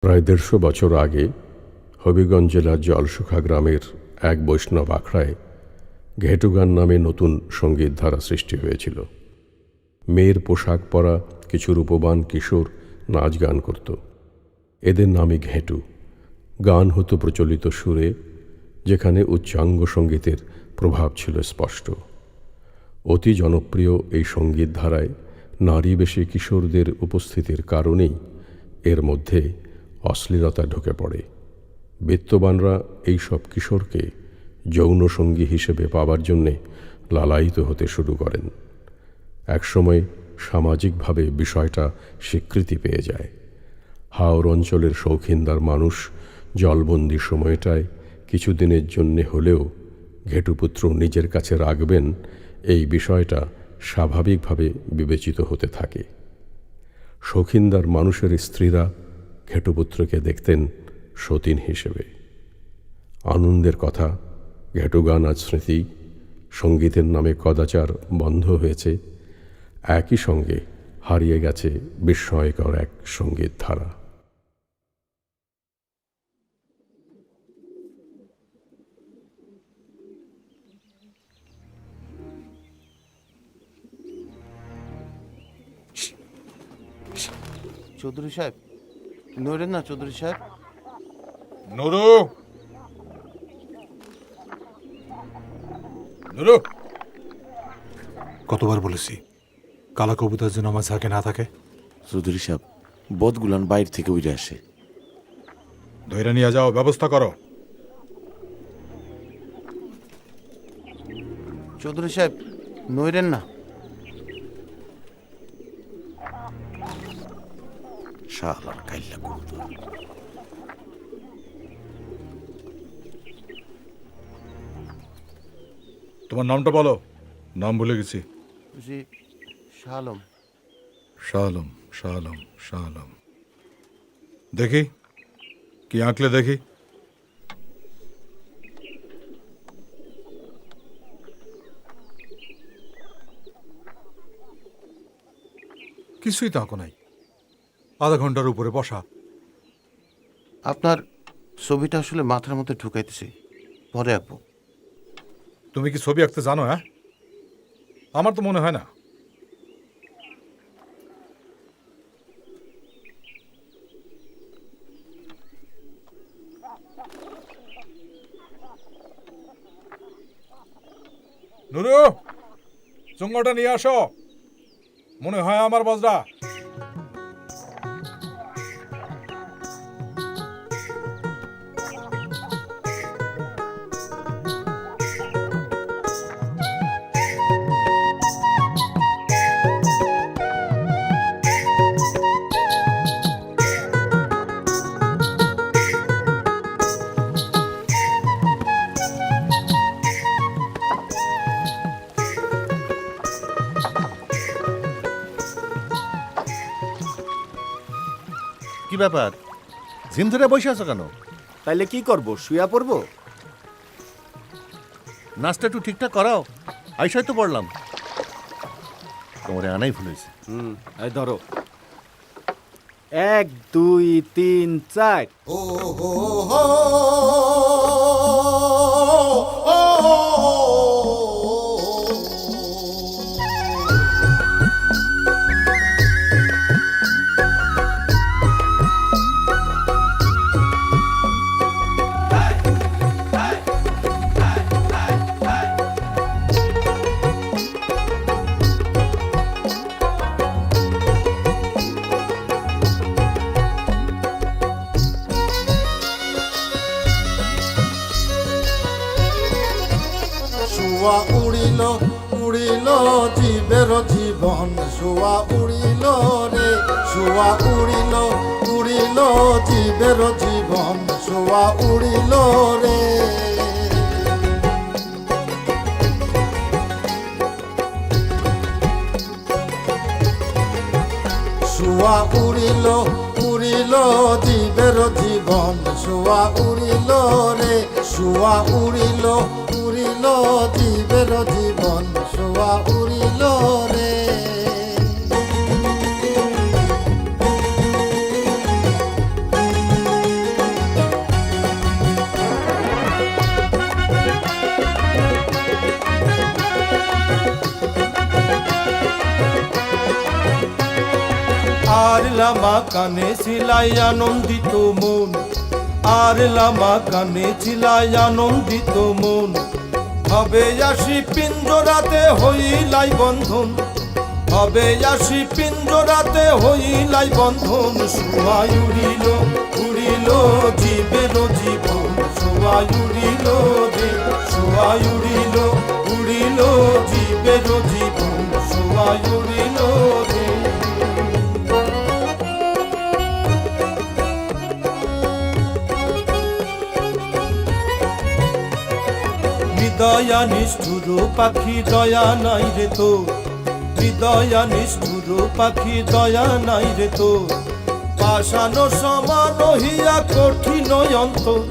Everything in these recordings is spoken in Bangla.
প্রায় ১৫০ বছর আগে হবিগঞ্জ জেলার জলসুখা গ্রামের এক বৈষ্ণব আখড়ায় ঘেটু গান নামে নতুন সঙ্গীত ধারা সৃষ্টি হয়েছিল। মেয়ের পোশাক পরা কিছু রূপবান কিশোর নাচ গান করত। এদের নামে ঘেটু। গান হতো প্রচলিত সুরে, যেখানে উচ্চাঙ্গ সঙ্গীতের প্রভাব ছিল স্পষ্ট। অতি জনপ্রিয় এই সঙ্গীত ধারায় নারীবেশী কিশোরদের উপস্থিতির কারণেই এর মধ্যে অশ্লীলতা ঢুকে পড়ে। বিত্তবানরা এই সব কিশোরকে যৌনসঙ্গী হিসেবে পাবার জন্যে লালায়িত হতে শুরু করেন। একসময় সামাজিকভাবে বিষয়টা স্বীকৃতি পেয়ে যায়। হাওর অঞ্চলের শৌখিনদার মানুষ জলবন্দি সময়টায় কিছুদিনের জন্যে হলেও ঘেটুপুত্র নিজের কাছে রাখবেন, এই বিষয়টা স্বাভাবিকভাবে বিবেচিত হতে থাকে। শৌখিনদার মানুষের স্ত্রীরা ঘেটুপুত্রকে দেখতেন সতীন হিসেবে। আনন্দের কথা, ঘেটুগান আজ স্মৃতি, সঙ্গীতের নামে কদাচার বন্ধ হয়েছে। একই সঙ্গে হারিয়ে গেছে বিস্ময়কর এক সঙ্গীত ধারা। চৌধুরী সাহেব, নড়েন না চৌধুরী সাহেব। নুরু, নুরু, কতবার বলেছি কালা কবুতর যেন আমার ঝাঁকে না থাকে। চৌধুরী সাহেব, বদগুলান বাইরে থেকে উড়ে আসে। ধৈর্য নিয়ে যাও, ব্যবস্থা করো। চৌধুরী সাহেব, নড়েন না। শালার কাইল্লা কবুতর। তোমার নামটা বলো। নাম ভুলে গেছি। জি, শাহ আলম। শাহ আলম, শাহ আলম, শাহ আলম। দেখি কি আঁকলে দেখি। কিছুই তো আঁকো নাই। আধা ঘন্টার উপরে বসা। আপনার ছবিটা আসলে মাথার মধ্যে ঢুকাইতেছি, পরে আঁকবো। তুমি কি ছবি আঁকতে জানো? হ্যাঁ, আমার তো মনে হয় না। নুরু, চুঙ্গটা নিয়ে আসো। মনে হয় আমার বজরা। কি ব্যাপার, ঝিম ধরে বসে আছো কেন? তাইলে কি করব, শুয়া পড়বো? নাচটা একটু ঠিকঠাক করাও। আইসাই তো পড়লাম, তোমারে আনাই ভুল হয়েছে। এই ধরো, 1 2 3 4। শুয়া উড়িল উড়িল জীবের জীবন, শুয়া উড়িল রে, শুয়া উড়িল উড়িল জীবের জীবন, শুয়া উড়িল রে। শুয়া উড়িল উড়িল জীবের জীবন, শুয়া উড়িল রে, শুয়া উড়িল উড়িল জীবের জীবন, শুয়া উড়িল রে। লামা কানে ছিলাই আনন্দিত মন, আর লামা কানে ছিলাই আনন্দিত মন। হবে আসি পিঞ্জরাতে হইলাই বন্ধন, হবে আসি পিঞ্জরাতে হইলাই বন্ধন। শোয়াই উড়িল উড়িল জীবের জীবন, শোয়াই উড়িল রে, শোয়াই উড়িল উড়িল জীবের জীবন, শোয়াই উড়িল রে। হৃদয়া নিষ্ঠুর পাখি দয়া নাই রে তো, হৃদয়া নিষ্ঠুর পাখি দয়া নাই রে তো। পাষাণ সমান হিয়া কঠিন অন্তর,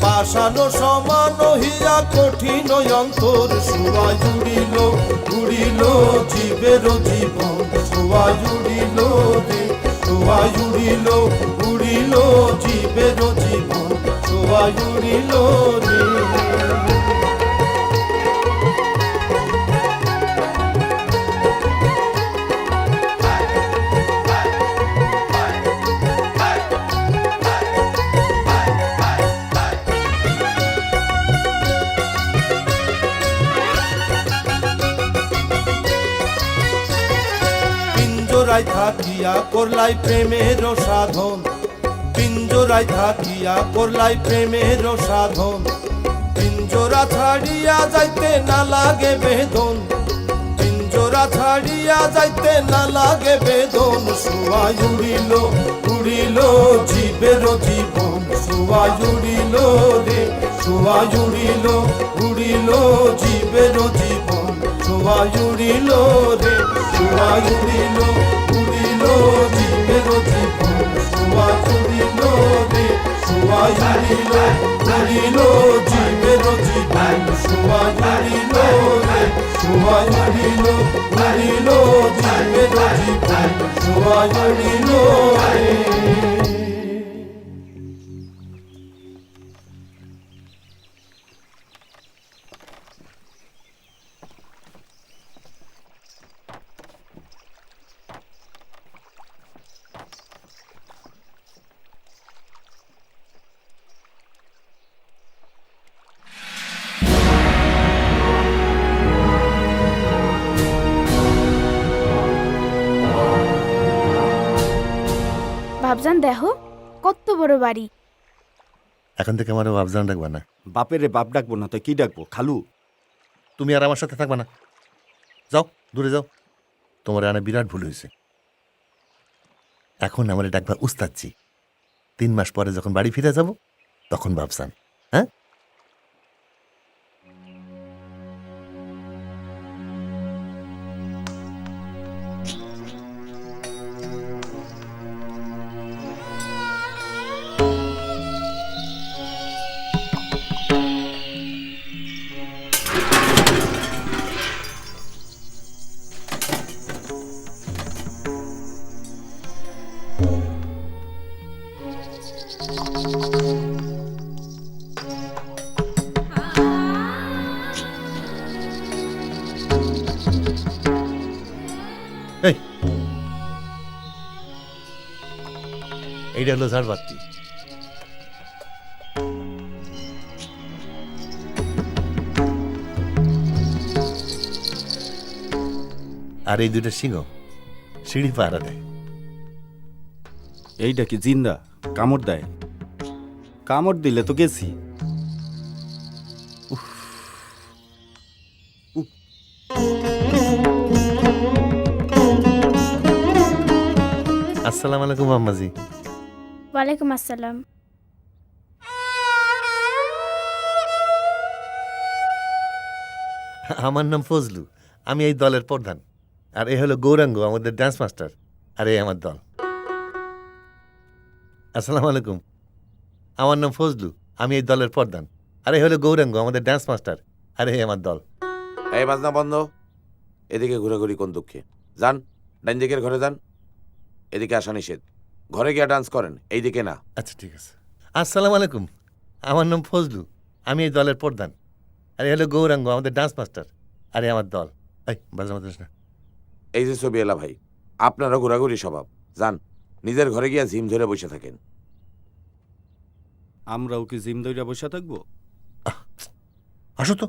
পাষাণ সমান হিয়া কঠিন অন্তর। শোয়াই উড়িল উড়িল জীবের জীবন, শোয়াই উড়িল রে, শোয়াই উড়িল উড়িল জীবের জীবন, শোয়াই উড়িল রে। পিঞ্জরায় থাকিয়া করলাই প্রেমের সাধন, পিঞ্জরায় থাকিয়া করলাই প্রেমের সাধন। পিঞ্জরা ছাড়িয়া যাইতে না লাগে বেদন, পিঞ্জরা ছাড়িয়া যাইতে না লাগে বেদন। শোয়াই উড়িল উড়িল জীবের জীবন, শোয়াই উড়িল রে, শোয়াই উড়িল উড়িল জীবের জীবন, শোয়াই উড়িল রে, শোয়াই উড়িল উড়িল জীবের জীবন, শোয়াই উড়িল রে, শোয়াই উড়িল উড়িল জীবের জীবন, শোয়াই উড়িল রে, শোয়াই উড়িল উড়িল জীবের জীবন, শোয়াই উড়িল রে। ভাবজান দেখো কত বড় বাড়ি। এখন থেকে আমার বাপজান ডাকবা না, বাপের রে বাপ ডাকবো না তো কি ডাকবো? খালু। তুমি আর আমার সাথে থাকবা না, যাও দূরে যাও। তোমার আনে বিরাট ভুল হয়েছে। এখন আমার ডাকবা উস্তাদজি। 3 মাস পরে যখন বাড়ি ফিরে যাব তখন বাপজান। হ্যাঁ, এই এইটা হলো ঝাড়বাতি। আর এই দুইটা সিংহ সিঁড়ি পাহারা দেয়। এইটা কি জিন্দা? কামড় দেয়? কামড় দিলে তো গেছি। আসসালামু আলাইকুম আম্মাজি। ওয়ালাইকুম আসসালাম। আমার নাম ফজলু, আমি এই দলের প্রধান। আর এ হলো গৌরাঙ্গ, আমাদের ডান্স মাস্টার। আর এই আমার দল। আসসালামু আলাইকুম, আমার নাম ফজলু, আমি এই দলের প্রধান। আর এ হলো গৌরাঙ্গ, আমাদের ডান্স মাস্টার। আর এই আমার দল। এই বাজনা বন্ধ, এদিকে ঘোরাঘুরি কোন দুঃখে? যান ডাইন দিকের ঘরে যান, এদিকে আসা নিষেধ। ঘরে গিয়া ডান্স করেন, এইদিকে না। আচ্ছা ঠিক আছে। আসসালামু আলাইকুম, আমার নাম ফজলু, আমি এই দলের প্রধান। আর এ হলো গৌরাঙ্গ, আমাদের ডান্স মাস্টার। আর এই আমার দল। এই বাজনা বাজিস না। এই যে ছবি এলা ভাই, আপনারও ঘোরাঘুরি স্বভাব। যান নিজের ঘরে গিয়া জিম ধরে বসে থাকেন। আমরাও কি জিম দইরা বসে থাকবো? আসো তো।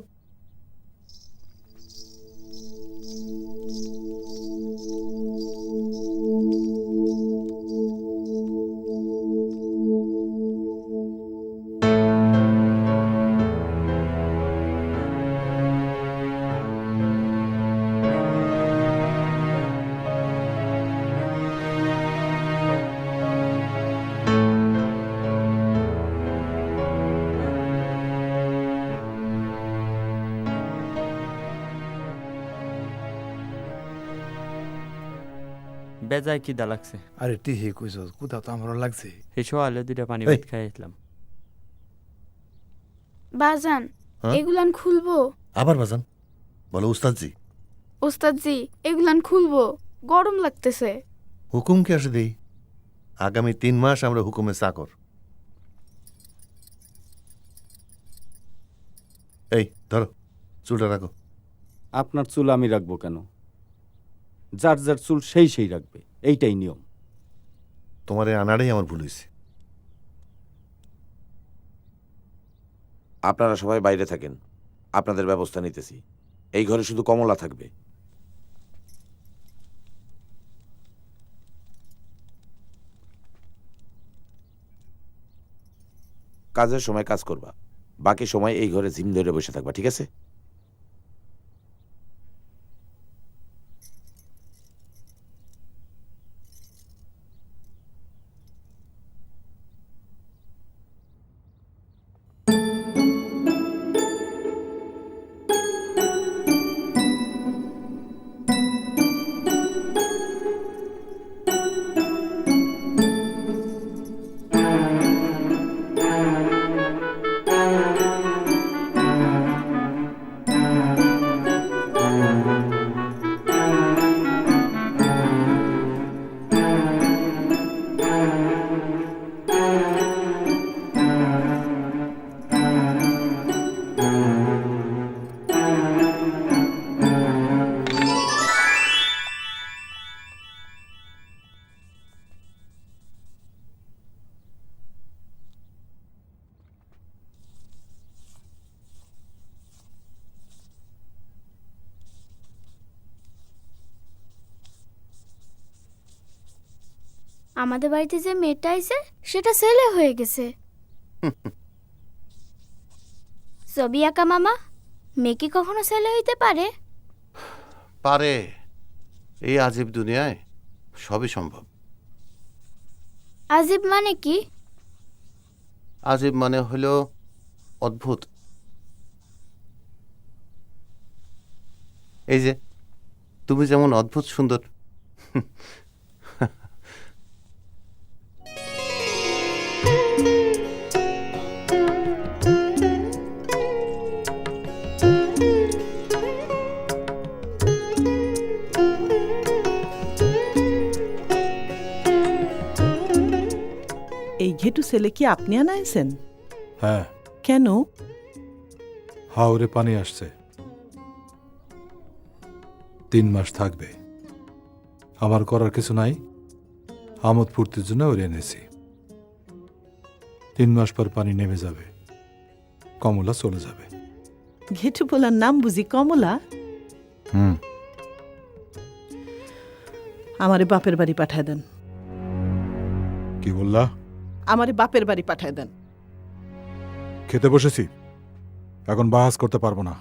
বেজায় খিদা লাগছে। আরে টিহি কইছ কোথাও তো আমারও লাগছে। এই সকালে 2টা পানি এই। ভাত খাইছিলাম। বাজান হ্যাঁ? এগুলান খুলবো? আবার বাজান, বলো উস্তাদজি। ওস্তাদজি এগুলান খুলবো, গরম লাগতেছে। হুকুম কি আসে দেই? আগামী 3 মাস আমরা হুকুমে চাকর। এই ধরো, চুলটা রাখো। আপনার চুল আমি রাখবো কেন? যার যার চুল সেই সেই রাখবে, এইটাই নিয়ম। তোমার এই আনাড়েই আমার ভুল হয়েছে। আপনারা সবাই বাইরে থাকেন, আপনাদের ব্যবস্থা নিতেছি। এই ঘরে শুধু কমলা থাকবে। কাজের সময় কাজ করবা, বাকি সময় এই ঘরে জিম ধরে বসে থাকবা, ঠিক আছে? আমাদের বাড়িতে যে মেয়েটা আইছে সেটা ছেলে হয়ে গেছে। ছবি আঁকা মামা, মেয়ে কি কখনো ছেলে হইতে পারে? পারে, এই আজীব দুনিয়ায় সবই সম্ভব। আজিব মানে কি? আজীব মানে হলো অদ্ভুত। এই যে তুমি যেমন অদ্ভুত সুন্দর। এই ঘেটু ছেলে কি আপনি আনাইছেন? হ্যাঁ, কেন? হাওরে পানি আসছে, 3 মাস থাকবে। আমার করার কিছু নাই, আমোদ ফুর্তির জন্য ওরে এনেছি। 3 মাস পর পানি নেমে যাবে, কমলা চলে যাবে। ঘেটু বলার নাম বুঝি কমলা? হুম, আমারে বাপের বাড়ি পাঠায় দেন। কি বললা? আমারে বাপের বাড়ি পাঠায় দেন। খেতে বসেছি, এখন বাহাস করতে পারবো না।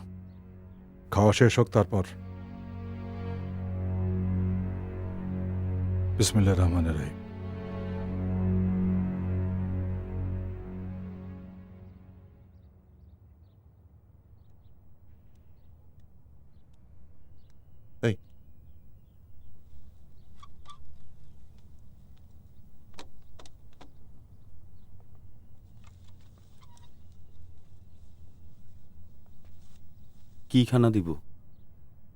খাওয়া শেষ হোক তারপর। বিসমিল্লাহির রহমানির রহিম। এই কি খানা দিব?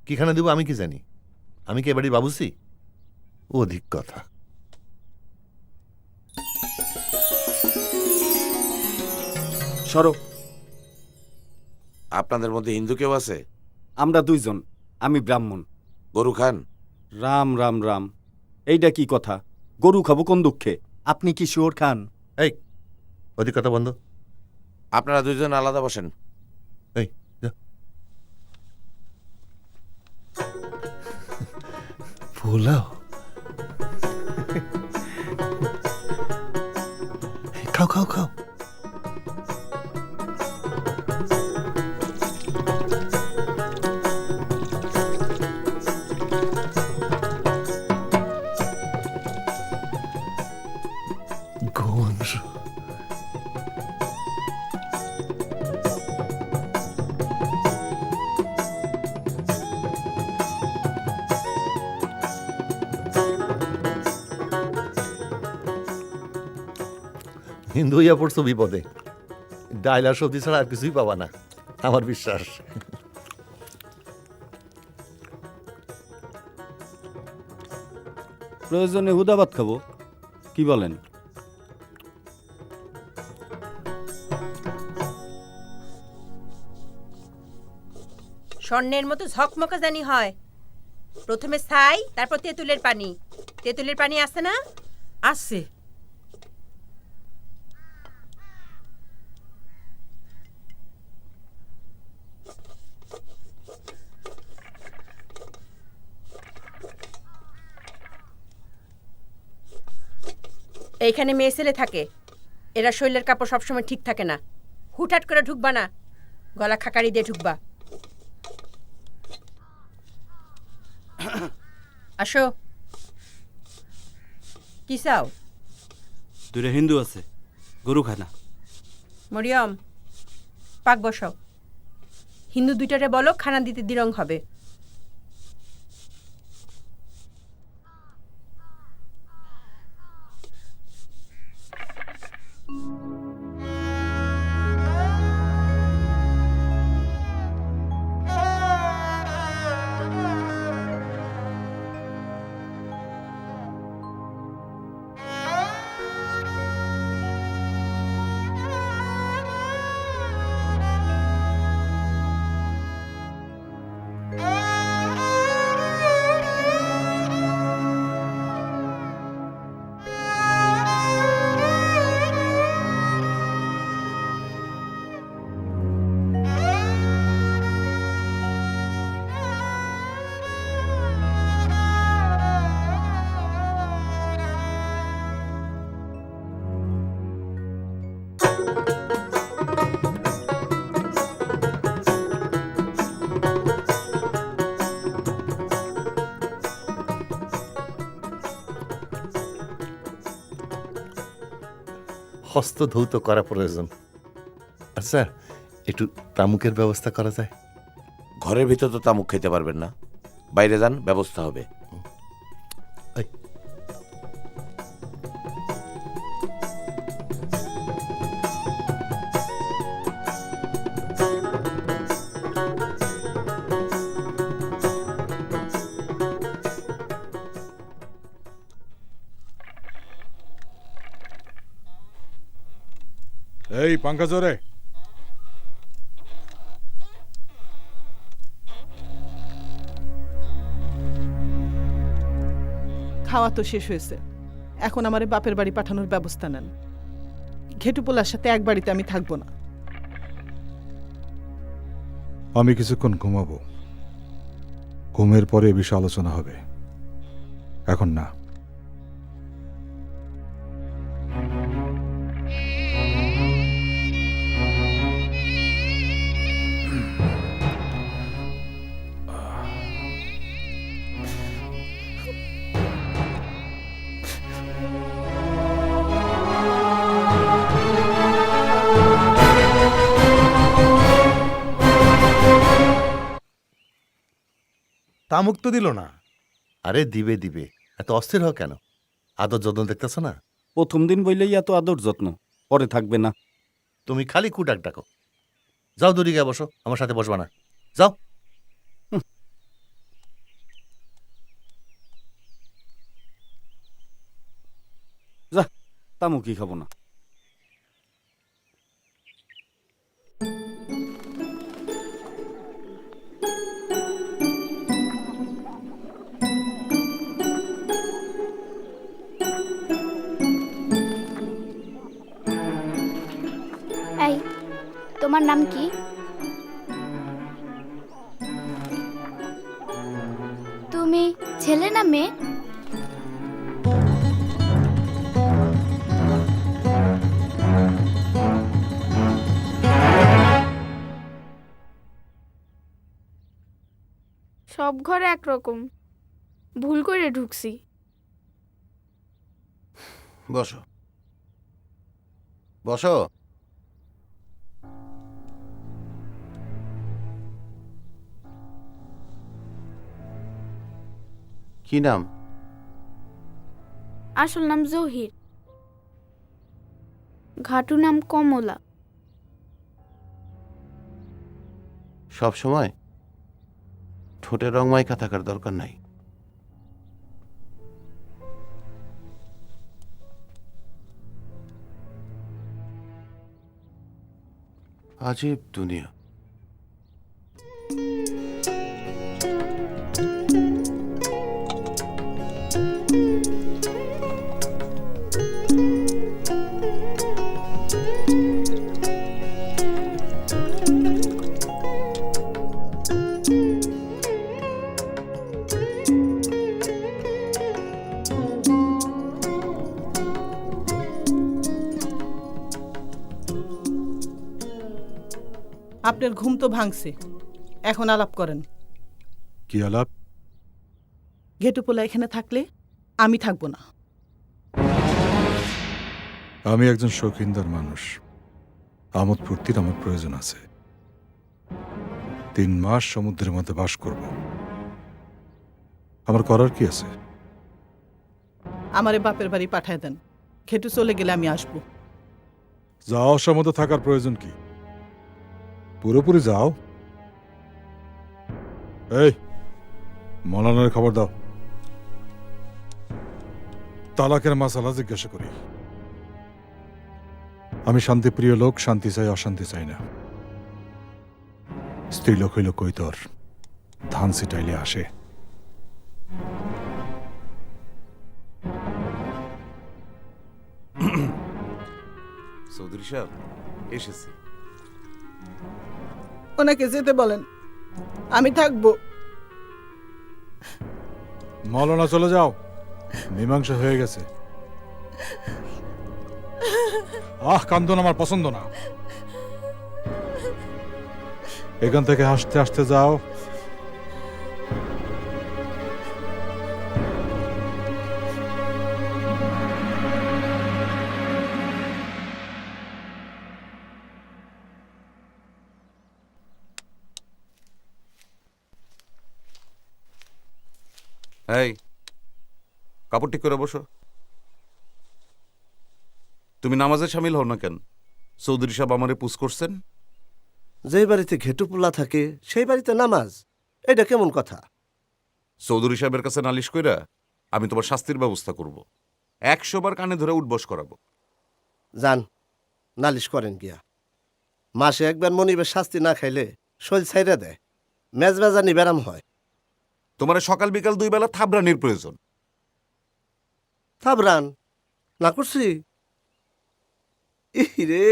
কি খানা দিব আমি কি জানি? আমি কি এবাড়ির বাবুসি? অধিক কথা। সরো। আপনাদের মধ্যে হিন্দু কেউ আছে? আমরা 2 জন, আমি ব্রাহ্মণ। গরু খান? রাম রাম রাম, এইটা কি কথা? গরু খাবো কোন দুঃখে? আপনি কি শুয়োর খান? এই অধিক কথা বন্ধ। আপনারা দুইজন আলাদা বসেন। এই যা। পোলাও খাও খাও খাও। গন্ধ হিন্দু হইয়া পড়ছো বিপদে। ডাইল আর সবজি ছাড়া আর কিছুই পাবা না, আমার বিশ্বাস। প্রয়োজনে হুদাবাদ খাবো, কি বলেন? স্বর্ণের মতো ঝকমকা জানি হয়। প্রথমে ছাই, তারপর তেঁতুলের পানি। তেঁতুলের পানি আছে না? আছে। এইখানে মেয়ে ছেলে থাকে, এরা শরীরের কাপড় সবসময় ঠিক থাকে না। হুটহাট করে ঢুকবা না, গলা খাকারি দিয়ে ঢুকবা। আসো। কি চাও? দুইটা হিন্দু আছে, গরু খায় না। মরিয়ম, পাক বসাও। হিন্দু দুইটারে বলো খানা দিতে দিরং হবে। হস্ত ধৌত করা প্রয়োজন। আচ্ছা, একটু তামুকের ব্যবস্থা করা যায়? ঘরের ভিতর তো তামুক খেতে পারবেন না, বাইরে যান, ব্যবস্থা হবে। এই পাঙ্কা জোরে। খাওয়া তো শেষ হয়েছে, এখন আমারে বাপের বাড়ি পাঠানোর ব্যবস্থা নেন। ঘেটুপোলার সাথে এক বাড়িতে আমি থাকবো না। আমি কিছুক্ষণ ঘুমাবো, ঘুমের পরে এ বিষয়ে আলোচনা হবে, এখন না। তামুক তো দিল না। আরে দিবে দিবে, এত অস্থির হও কেন? আদর যত্ন দেখতেছ না? প্রথম দিন বইলেই এত আদর যত্ন, পরে থাকবে না। তুমি খালি কুটাক ডাকো। যাও দূরে গিয়ে বসো, আমার সাথে বসবা না, যাও। যা, তামুকি খাবো না। তোমার নাম কি? তুমি ছেলে না মেয়ে? সব ঘরে একরকম, ভুল করে ঢুকছি। বসো বসো। কি নাম? আসল নাম জহির, ঘাটু নাম কমলা। সব সময় ঠোঁটে রং মাইকা থাকার দরকার নাই। আজীব দুনিয়া। আপনার ঘুম তো ভাঙছে, এখন আলাপ করেন। কি আলাপ? ঘেটুপোলা এখানে থাকলে আমি থাকবো না। আমি একজন শৌখিনদার মানুষ, আমোদ ফুর্তির আমার প্রয়োজন আছে। 3 মাস সমুদ্রের মধ্যে বাস করব, আমার করার কি আছে? আমারে বাপের বাড়ি পাঠায় দেন, ঘেটু চলে গেলে আমি আসবো। যাও, সমুদ্রে থাকার প্রয়োজন কি? পুরোপুরি যাও। এই মৌলানার খবর দাও, তালাকের মাসালা জিজ্ঞাসা করি। আমি শান্তিপ্রিয় লোক, শান্তি চাই, অশান্তি চাই না। স্ত্রীলোক হইল কৈতর, ধান সিটাইলে আসে। চৌধুরী সাহেব এসেছি। ওনাকে যেতে বলেন, আমি থাকবো। মৌলানা চলে যাও, মীমাংসা হয়ে গেছে। কান্দন আমার পছন্দ না। এখান থেকে হাসতে হাসতে যাও। এই কাপড় ঠিক করে বসো। তুমি নামাজে সামিল হও না কেন? চৌধুরী সাহেব আমারে পুশ করছেন। যেই বাড়িতে ঘেটুপোলা থাকে সেই বাড়িতে নামাজ, এটা কেমন কথা? চৌধুরী সাহেবের কাছে নালিশ কইরা আমি তোমার শাস্তির ব্যবস্থা করব। 100 বার কানে ধরে উঠবস করাবো। যান, নালিশ করেন গিয়া। মাসে একবার মনিবের শাস্তি না খাইলে শৈল ছাইরা দেয়, মেজবাজানি ব্যারাম হয়। তোমার সকাল বিকাল 2 বেলা থাবরানির প্রয়োজন। থাবরান না করছি? ইরে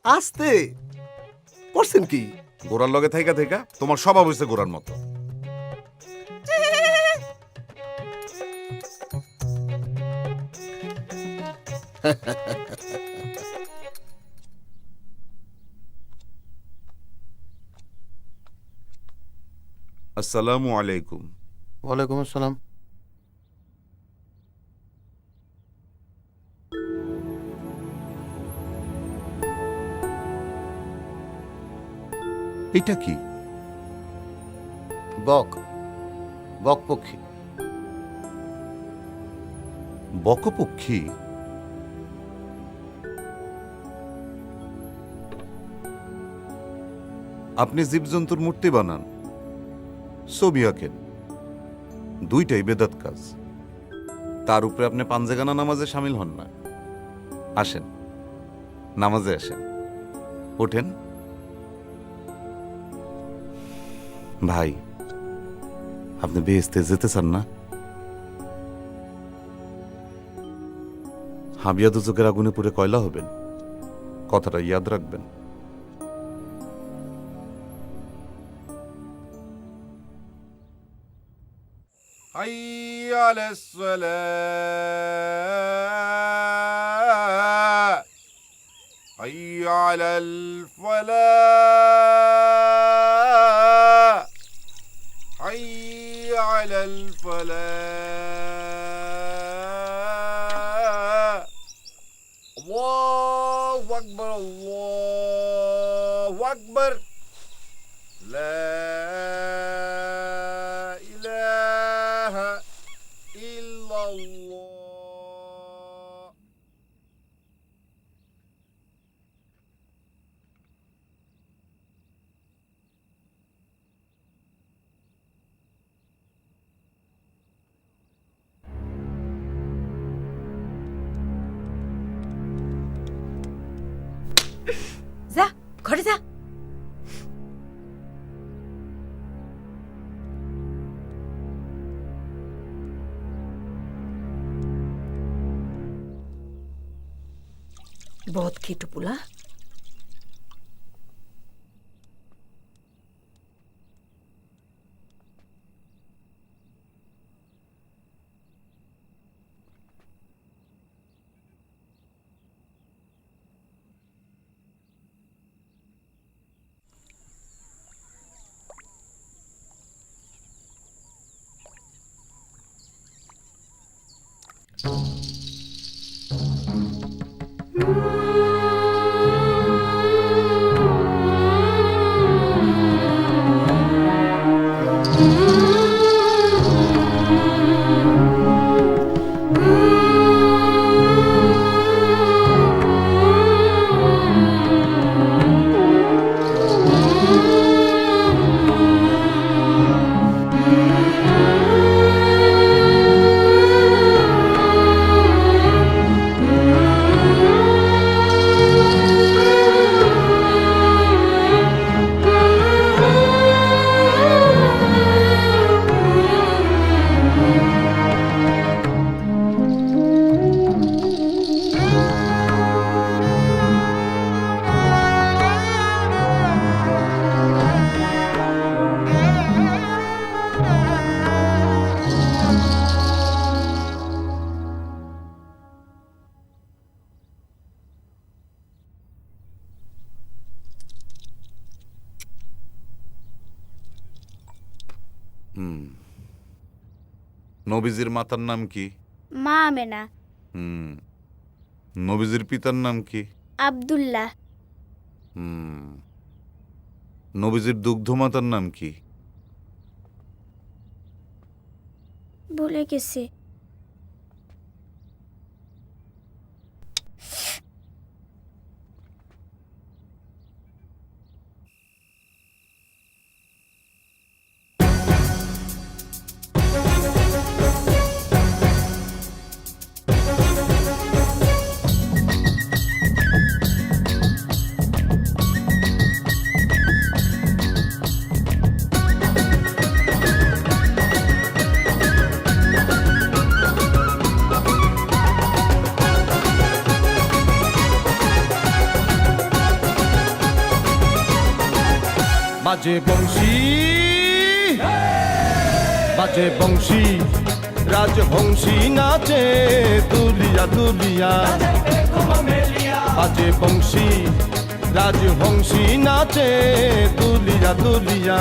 আস্তে করছেন কি? গোড়ার লগে থাইকা থাইকা তোমার স্বভাব হয়েছে গোড়ার মতো। আসসালামু আলাইকুম। ওয়ালাইকুম আসসালাম। এটা কি? বক, বক পক্ষী। বকপক্ষী? আপনি জীবজন্তুর মূর্তি বানান, ছবি আঁকেন, দুইটাই বেদাত কাজ। তার উপরে আপনি পাঞ্জেগানা নামাজে সামিল হন না। আসেন নামাজে আসেন, ওঠেন। ভাই, আপনি বেহেশতে যেতে চান না? হাবিয়া দুজকের আগুনে পুড়ে কয়লা হবেন, কথাটা ইয়াদ রাখবেন। على الصلاة حي على الفلاح حي على الفلاح الله أكبر الله أكبر لا إله إلا الله যা ঘরে যা। বহুত খিটু পোলা। নবীজির মাতার নাম কি? মা আমেনা। নবীজির পিতার নাম কি? আব্দুল্লাহ। নবীজির দুগ্ধ মাতার নাম কি? ভুলে গেছি। বাজে বংশী বাজে বংশী রাজবংশী নাচে দুলিয়া দুলিয়া বাজে বংশী রাজবংশী নাচে দুলিয়া দুলিয়া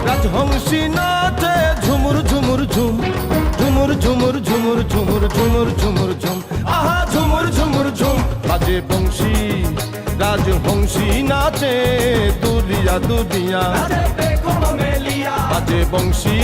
রাজবংশী নাচে ঝুমুর ঝুমুর ঝুম ঝুমুর ঝুমুর ঝুমুর ঝুমুর ঝুমুর ঝুমুর ঝুম আহা ঝুমুর ঝুমুর ঝুম বাজে বংশী রাজবংশী নাচে দুলিয়া দুলিয়া বাজে বংশী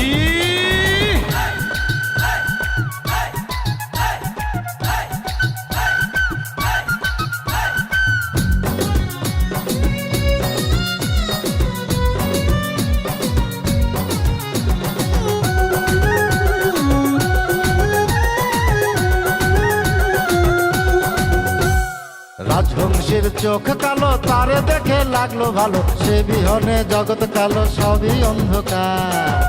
রাজবংশীর চোখ কালো তারে দেখে লাগলো ভালো সে বিহনে জগৎ কালো সবই অন্ধকার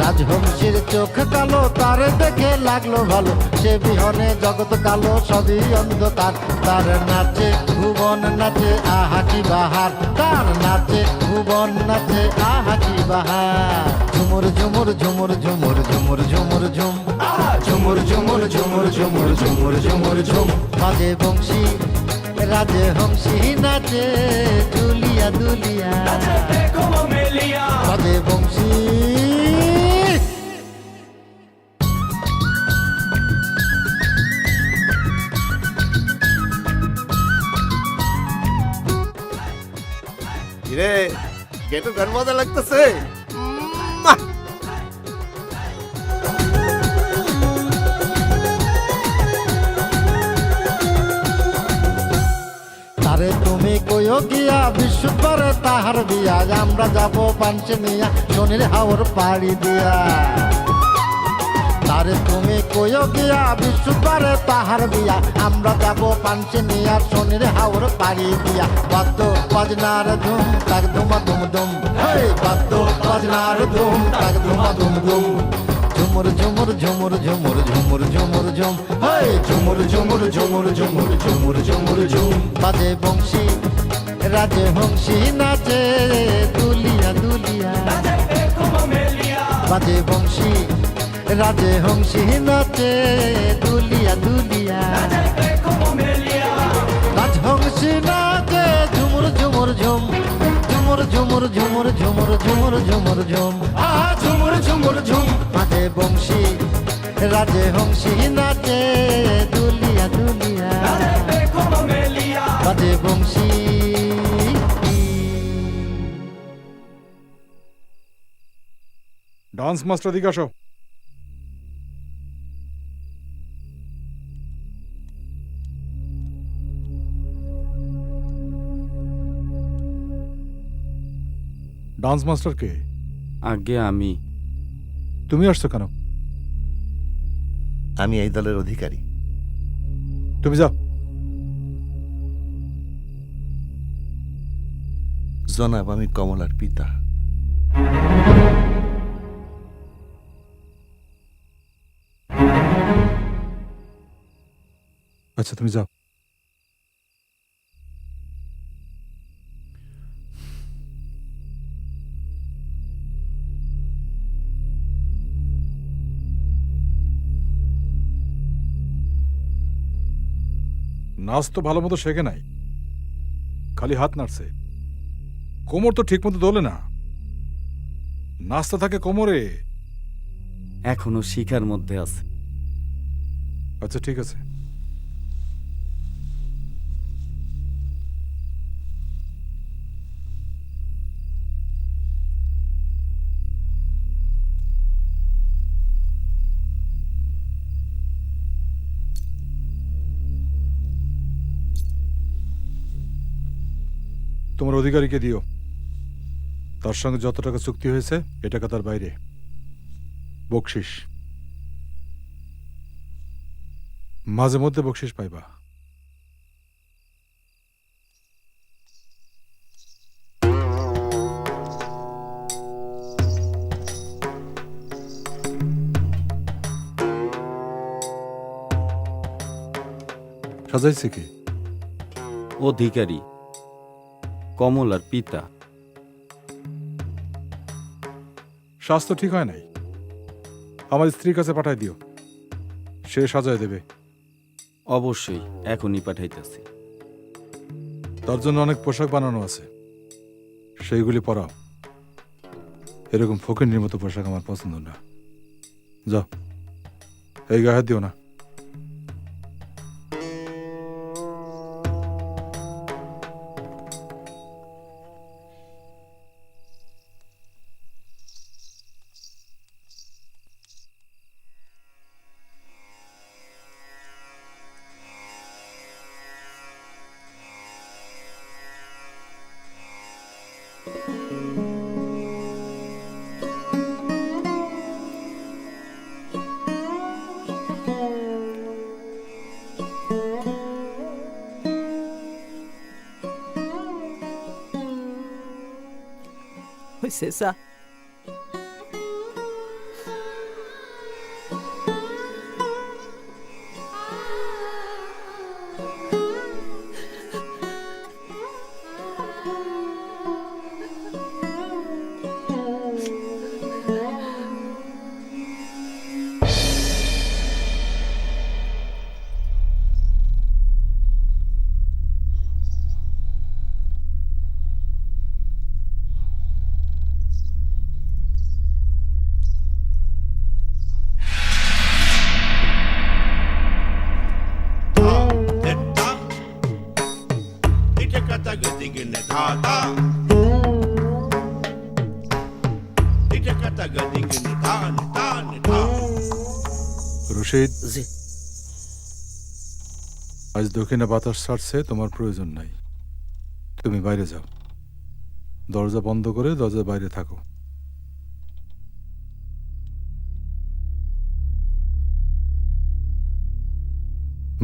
রাজবংশীর চোখ কালো তারে দেখে লাগলো ভালো সে বিহনে জগৎ কালো সবই অন্ধকার তার নাচে ভুবন নাচে আহা কি বাহার তার নাচে ভুবন নাচে আহা কি বাহার ঝুমুর ঝুমুর ঝুমুর ঝুমুর ঝুমুর ঝুমুর ঝুম ঝুমুর ঝুমুর ঝুমুর ঝুমুর ঝুমুর ঝুমুর ঝুম বাজে বংশী রাজে হংসী নাচে দুলিয়া দুলিয়া বাজে বংশী রে গেটু গান মজা লাগতেছে তারে তুমি কইও গিয়া বিশ্বপরে তাহার বিয়া আমরা যাব পাঞ্চে নিয়া শনির হাওর পাড়ি দিয়া তারে তুমি কইও গিয়া বিশ্বপরে তাহার বিয়া আমরা যাব পাঞ্চে নিয়া শনির হাওর পাড়ি দিয়া বাদ্য বাজনার ধুম তাক ধুমা ধুম ধুম হেই বাদ্য বাজনার ধুম তাক ধুমা ধুম ধুম ঝুমুর ঝুমুর ঝুমুর ঝুমুর ঝুমুর ঝুমুর ঝুম হেই ঝুমুর ঝুমুর ঝুমুর ঝুমুর ঝুমুর ঝুমুর ঝুম বাজে বংশী রাজে হংসী নাচে দুলিয়া দুলিয়া বাজে বংশী রাজে হংসী নাচে দুলিয়া দুলিয়া রাজহংসী নাচে ঝুমুর ঝুমুর ঝুম ঝুমুর ঝুমুর ঝুমুর ঝুমুর ঝুমুর ঝুমুর ঝুম ঝুমুর ঝুমুর ঝুম বাজে বংশী রাজে হংসী নাচে দুলিয়া দুলিয়া বাজে বংশী ডান্স মাস্টার দিকে আসো। ডান্স মাস্টার কে? আগে আমি। তুমি আসছো কেন? আমি এই দলের অধিকারী। তুমি যাও। জনাব, আমি কমলার পিতা। আচ্ছা তুমি যাও। নাচ তো ভালো মতো শেখে নাই, খালি হাত নাড়ছে। কোমর তো ঠিক মতো দোলে না, নাচতে থাকে কোমরে। এখনো শিখার মধ্যে আছে। আচ্ছা ঠিক আছে। তোমার অধিকারীকে দিও, তার সঙ্গে যত টাকা চুক্তি হয়েছে এ টাকা তার বাইরে বকশিস। মাঝে মধ্যে বকশিস পাইবা। সাজাইছে কি? অধিকারী, কমলার পিতা। স্বাস্থ্য ঠিক হয় নাই, আমার স্ত্রীর কাছে পাঠাই দিও, সে সাজায় দেবে। অবশ্যই, এখনই পাঠাইতেছি। তার জন্য অনেক পোশাক বানানো আছে, সেইগুলি পরাও। এরকম ফকিন্নির মতো পোশাক আমার পছন্দ না। যাও, এই গায়ে হাত দিও না। হয়েছে চা। রশিদ, জি আজ দক্ষিণে বাতাস ছাড়ছে, তোমার প্রয়োজন নাই। তুমি বাইরে যাও, দরজা বন্ধ করে দরজার বাইরে থাকো।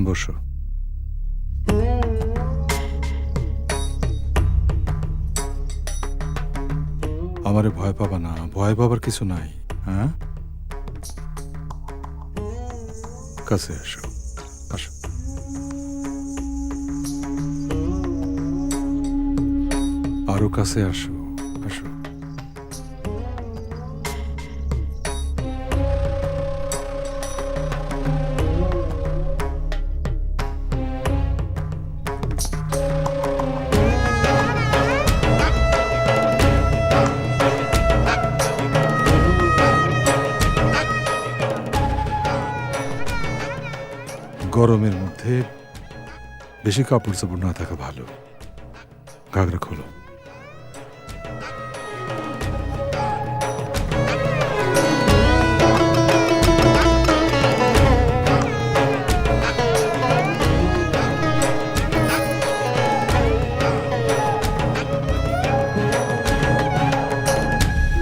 বসো। আমারে ভয় পাবা না, ভয় পাবার কিছু নাই। হ্যাঁ, কাছে আসো, আসো। আরো কাছে আসো, আসো। গরমের মধ্যে বেশি কাপড় চাপড় না থাকা ভালো। ঘাগরা খোলো।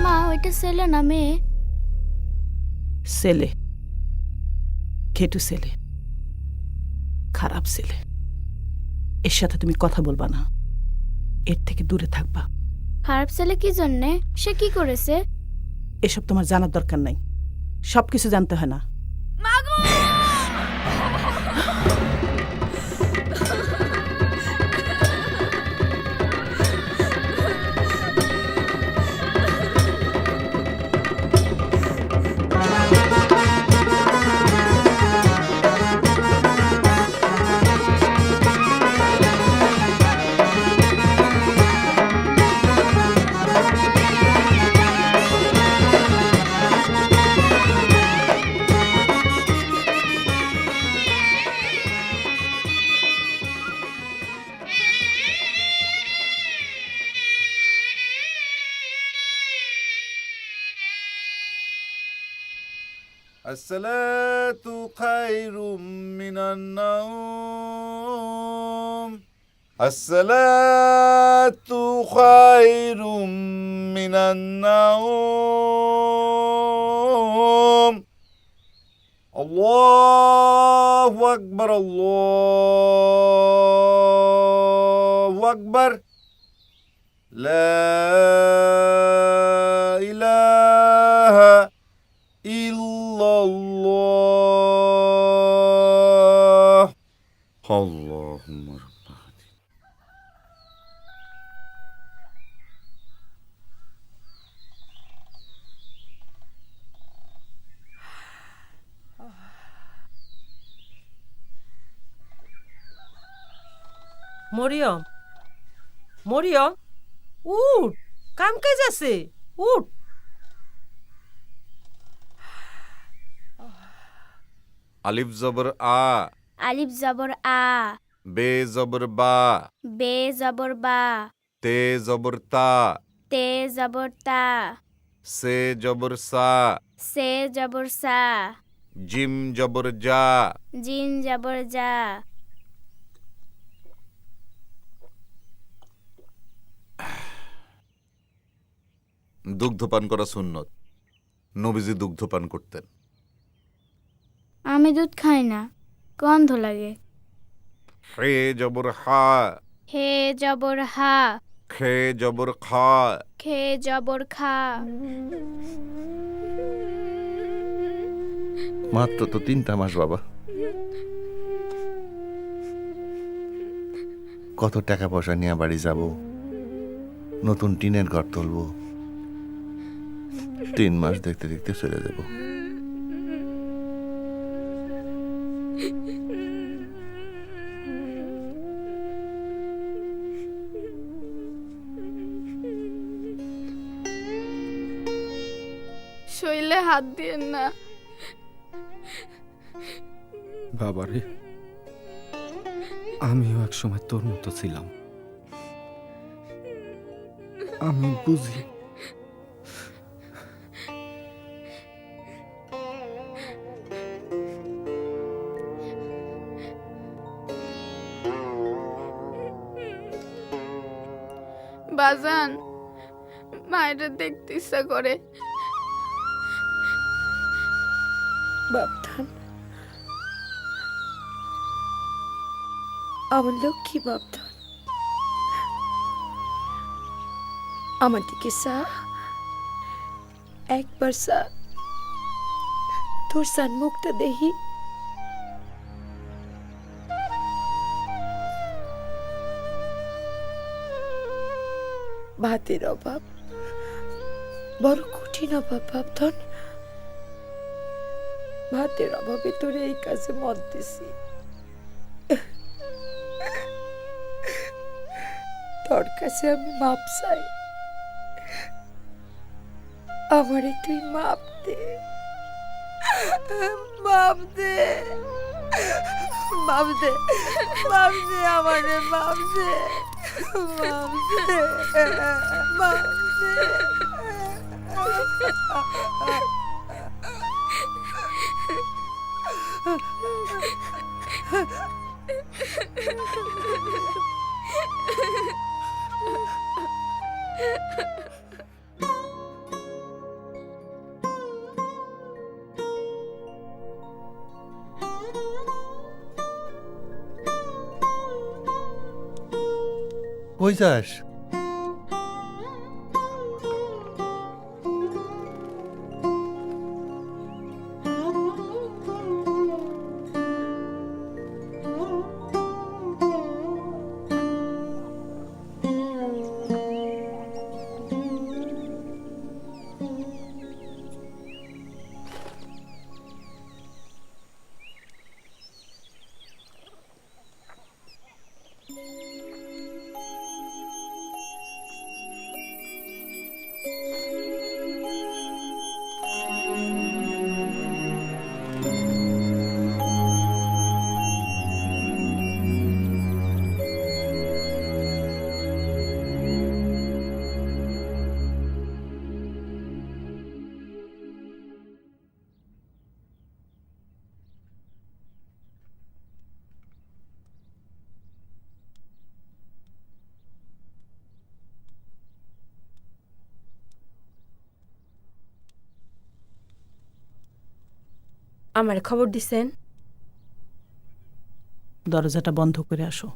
মা ওইটা ছেলে না মেয়ে? ছেলে, ঘেটু ছেলে, খারাপ ছেলে। এর সাথে তুমি কথা বলবা না, এর থেকে দূরে থাকবা। খারাপ ছেলে কি জন্যে? সে কি করেছে? এসব তোমার জানার দরকার নাই, সবকিছু জানতে হয় না। الصلاة خير من النوم الصلاة خير من النوم الله أكبر الله أكبر لا إله إلا الله اللهم رب هذه মরিয়ম, মরিয়ম, উঠ, কাম কাজ আছে, উঠ। আলিফ জবর আ, আলিফ জবর আ, বে জবর বা, বে জবর বা, তে জবর তা, তে জবর তা, সে জবর সা, সে জবর সা, জিম জবর যা, জিন জবর যা। দুগ্ধপান করা সুন্নত। নবীজি দুগ্ধপান করতেন। আমি দুধ খাই না, গন্ধ লাগে। হে জবর হা, হে জবর হা, খে জবর খা, খে জবর খা। মাত্র তো 3টা মাস বাবা, কত টাকা পয়সা নিয়ে বাড়ি যাব, নতুন টিনের ঘর তুলবো, 3 মাস দেখতে দেখতে চলে যাব। শৈলে হাত দিয়েন না। বাবারে, আমিও এক সময় তোর মতো ছিলাম। আমি বুঝি। বাজান, মায়েরা দেখতে ইচ্ছা করে। বাপধান, আমার লক্ষ্মী বাপধান, আমার দিকে চা, একবার চা, তোর সান মুখটা দেখি। ভাতের অভাব, বড় কঠিন অভাব বাপধন। ভাতের অভাবে তোর এই কাজে মত দিছি। তোর কাছে আমি মাপ চাই, আমারে তুই মাপ দে, মাপ দে, মাপ দে, মাপ দে, আমারে মাপ দে, মাপ দে, মাপ দে। কই যাস? আমার খবর দিছেন? দরজাটা বন্ধ করে আসো।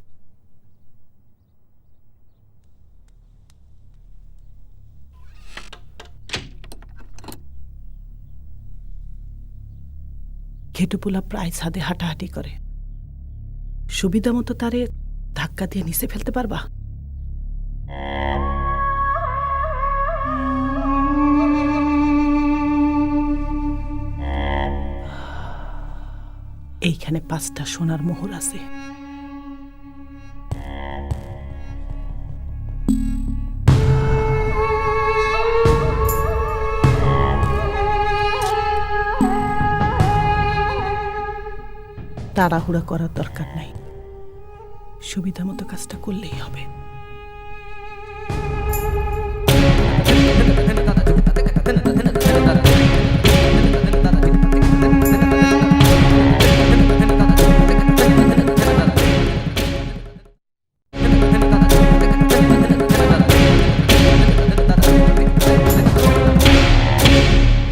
ঘেটুপুলা প্রায় ছাদে হাঁটাহাঁটি করে, সুবিধা মতো তারে ধাক্কা দিয়ে নিচে ফেলতে পারবা? এইখানে 5টা সোনার মোহর আছে। তাড়াহুড়া করার দরকার নাই, সুবিধা মতো কাজটা করলেই হবে।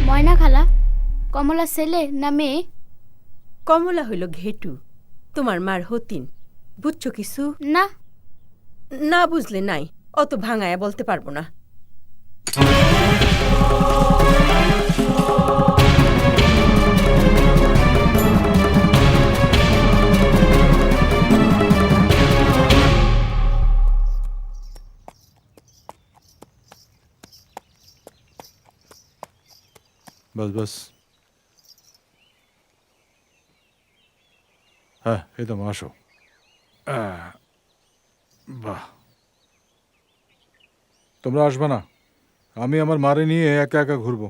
ময়না খালা, কমলা ছেলে না মেয়ে? কমলা হইল ঘেটু, তোমার মার হতিন। বুঝছো কিছু? না। না বুঝলে নাই, অত ভাঙায়া বলতে পারবো না। বাস বাস, হ্যাঁ এই তো আসো। বাহ, তোমরা আসবে না, আমি আমার মারে নিয়ে একা একা ঘুরবো।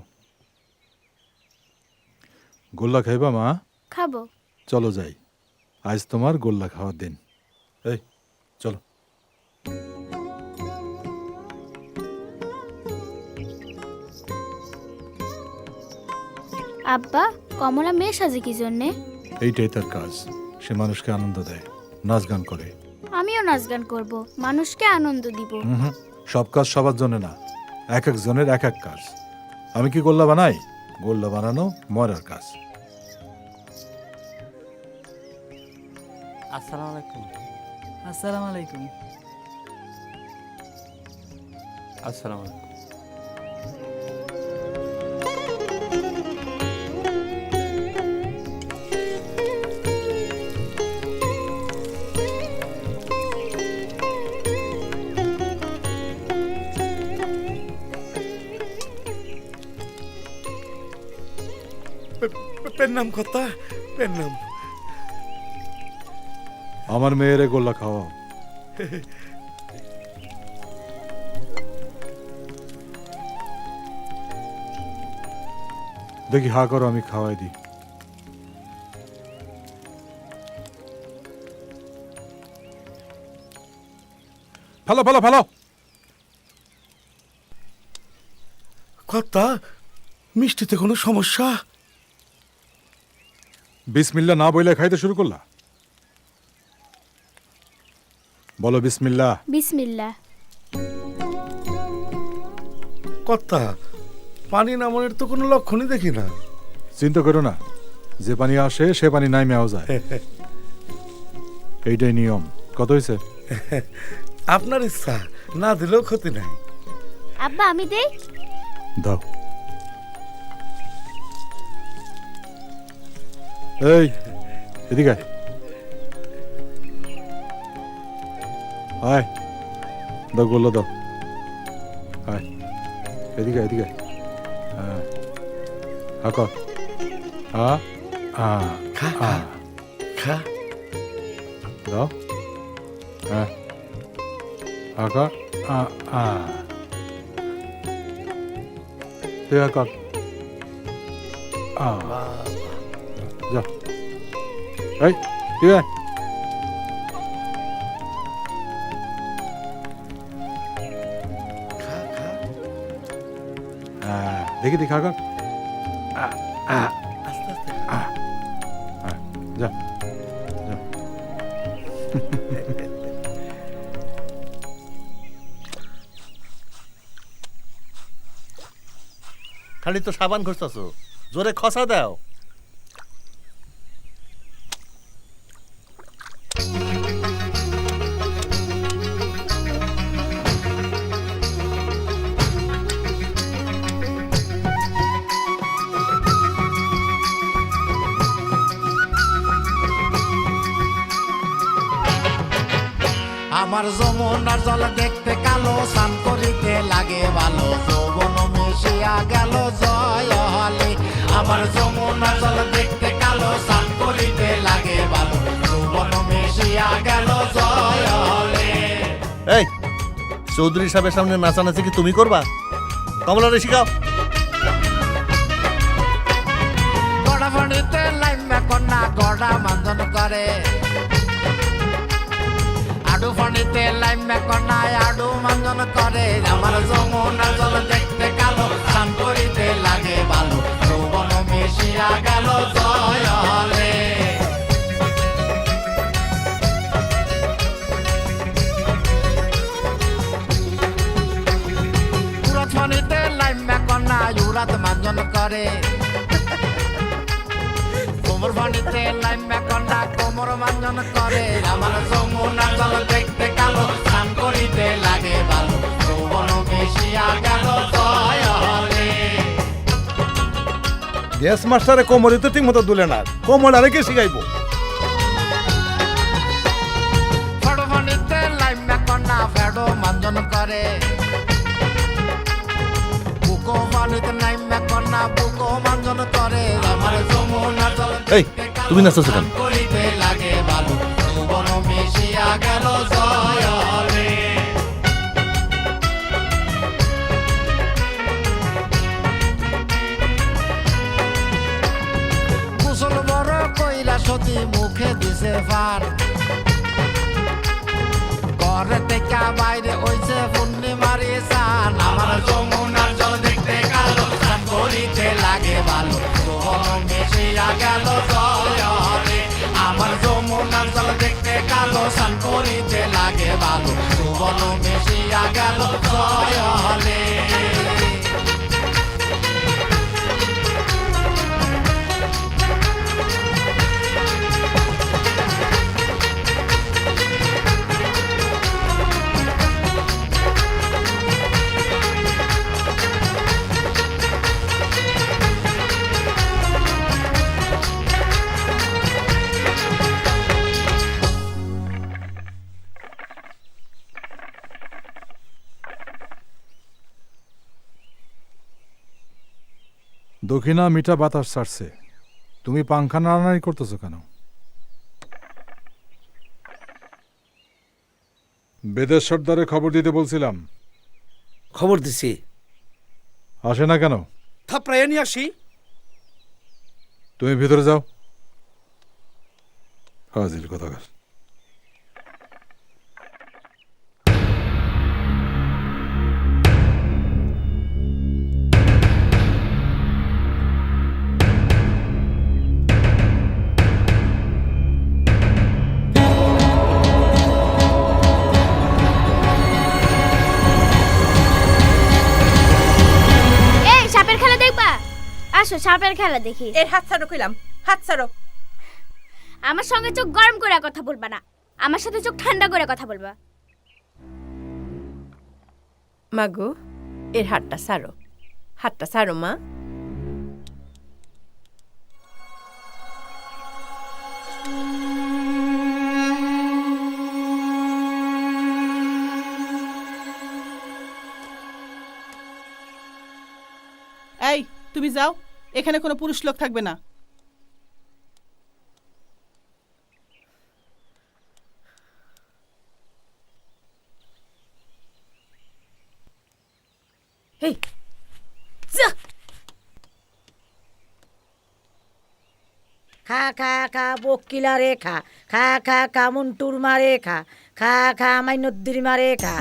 গোল্লা খাইবা মা? খাবো। চলো যাই, আজ তোমার গোল্লা খাওয়ার দিন। এই চলো। আব্বা কমলা মেয়ে সাজে কি জন্যে? এইটাই তার কাজ। সে মানুষকে আনন্দ দেয়, নাচ গান করে। আমিও নাচ গান করব, মানুষকে আনন্দ দিব। সব কাজ সবার জন্য না, এক এক জনের এক এক কাজ। আমি কি গোল্লা বানাই? গোল্লা বানানো মরার কাজ। আসসালামু আলাইকুম। আসসালামু আলাইকুম। আসসালামু আলাইকুম। পেন্নাম কথা, পেন্নাম। আমার মেয়েরে গোল্লা খাওয়াও। দেখি হা করো, আমি খাওয়াই দিই। ফেলো ফেলো ফেলো। কথা, মিষ্টিতে কোনো সমস্যা? বিসমিল্লাহ না বইলে খাইতে শুরু করলা? বলো বিসমিল্লাহ। বিসমিল্লাহ। কথা, পানি নামনের তো কোনো লক্ষণই দেখি না। চিন্তা করো না, যে পানি আসে সে পানি নাইমেও যায়। এইটাই নিয়ম। কত হয়েছে? আপনার ইচ্ছা, না দিলেও ক্ষতি নাই। আব্বা আমি দেই? দাও। এই এদিকে আয়। আয় দাও, গোল্লা দাও। আয় এদিকে এদিকে। হ্যাঁ হা কর। হা খা খা খা। দাও। হ্যাঁ হা কর। তুই হা কর। যা। এই তুই আয়। খা খা। দেখি দেখি হা কর। আস্তে আস্তে। যা যা। খালি তো সাবান খুঁজতেছ, জোরে খসা দাও। আমার যমুনার জল দেখতে কালো, স্নান করিতে লাগে ভালো, যৌবন মিশিয়া গেল জয় হলে। আমার যমুনার জল দেখতে কালো, স্নান করিতে লাগে ভালো, যৌবন মিশিয়া গেল জয় হলে। এই চৌধুরী সাহেবের সামনে নাচানাচি কি তুমি করবা? কমলারে শিখাও। গড়া ফাঁড়িতে লাইমা কন্যা গড়া মাঞ্জন করে, আডু ফাঁড়িতে লাইমা কন্যা আডু মাঞ্জন করে। আমার যমুনার জল দেখতে কালো, স্নান করিতে লাগে ভালো, যৌবন মিশিয়া গেল জয় হলে। উড়াত ফাঁড়িতে লাইমা কন্যা উড়াত মাঞ্জন করে, কোমর ফাঁড়িতে লাইমা কন্যা কোমর মাঞ্জন করে। আমার যমুনার জল দেখতে কালো, স্নান করিতে লাগে ভালো, যৌবন মিশিয়া গেল জয় হলে। গ্যাস মাস্টারে কোমরে তো ঠিক মতো দুলে না, কোমর আরেকে শিখাইবো। ফেডো ফাঁড়িতে লাইমা কন্যা ফেডো মাঞ্জন করে, বুকো ফাঁড়িতে লাইমা কন্যা বুকো মাঞ্জন করে। আমার যমুনার জল এই তুমি নাচছো কেন? করিতে লাগে ভালো, যৌবন মিশিয়া গেল জয় হলে। মুসল বড় কইরা সতী মুখে দিছে ফার, ঘরে থেকে বাইরে হইছে পূর্ণিমারি চান। আমার যমুনার জল দেখতে কালো, স্নান করিতে লাগে ভালো, যৌবন গেল জলে আমার যমুনার জল দেখতে কালো স্নান করিতে লাগে ভালো সুবন মিশিয়া গেল জলে দক্ষিণা মিঠা বাতাস ছাড়ছে, তুমি পাংখা নাড়ানাড়ি করতেছো কেন? বেদের সর্দারে খবর দিতে বলছিলাম, খবর দিছি। আসে না কেন? থাপড়াইয়া নিয়ে আসি। তুমি ভিতরে যাও। হাজির কথাকার। এই সাপের খেলা দেখবা? আসো সাপের খেলা দেখি। এর হাত ছাড়ো কইলাম, হাত ছাড়ো। আমার সঙ্গে চোখ গরম করে কথা বলবা না, আমার সাথে চোখ ঠান্ডা করে কথা বলবা। মাগো এর হাতটা ছাড়ো, হাতটা ছাড়ো মা। এই তুমি যাও, এখানে কোনো পুরুষ লোক থাকবে না। এই যা। খা খা খা বকিলা রে খা খা খা খা মুন্টুর মারে খা খা খা মাইনদ্দির মারে খা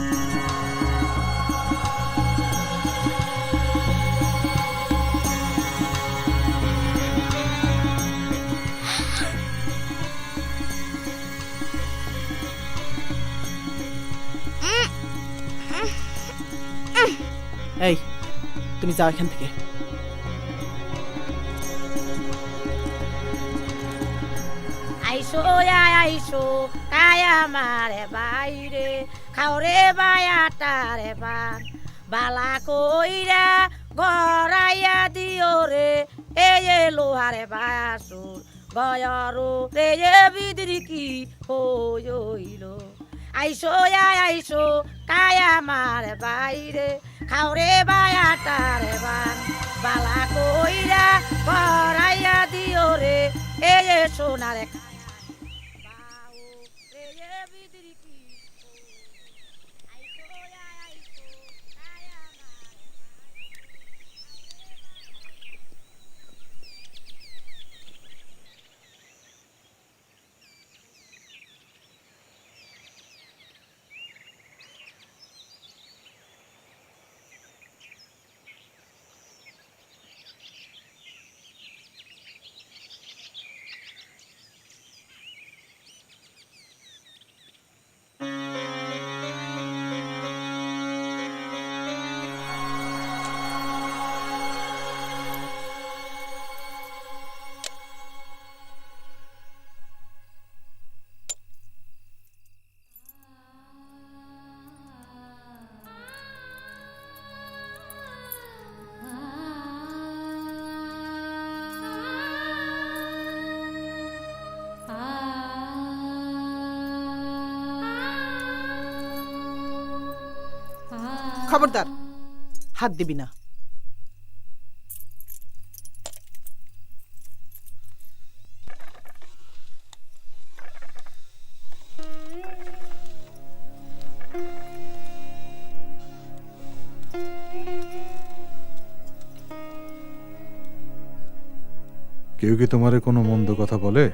এই তুমি যাও এখান থেকে। আইসো আইসো কায়া মারে বাইরে খাওরে বায়াটারে পান বালা কইরা গড়াইয়া দিও রে এ লোহারে বাসুর গয়রো রে বিদ্রি কি হইল আইসো আইসো কায়া মারে বাইরে খাওরে বায়াটারে পান বালা কইরা গড়াইয়া দিও রে এ সোনারে খবরদার, হাত দিবি না। কেউ কি তোমারে কোনো মন্দ কথা বলে?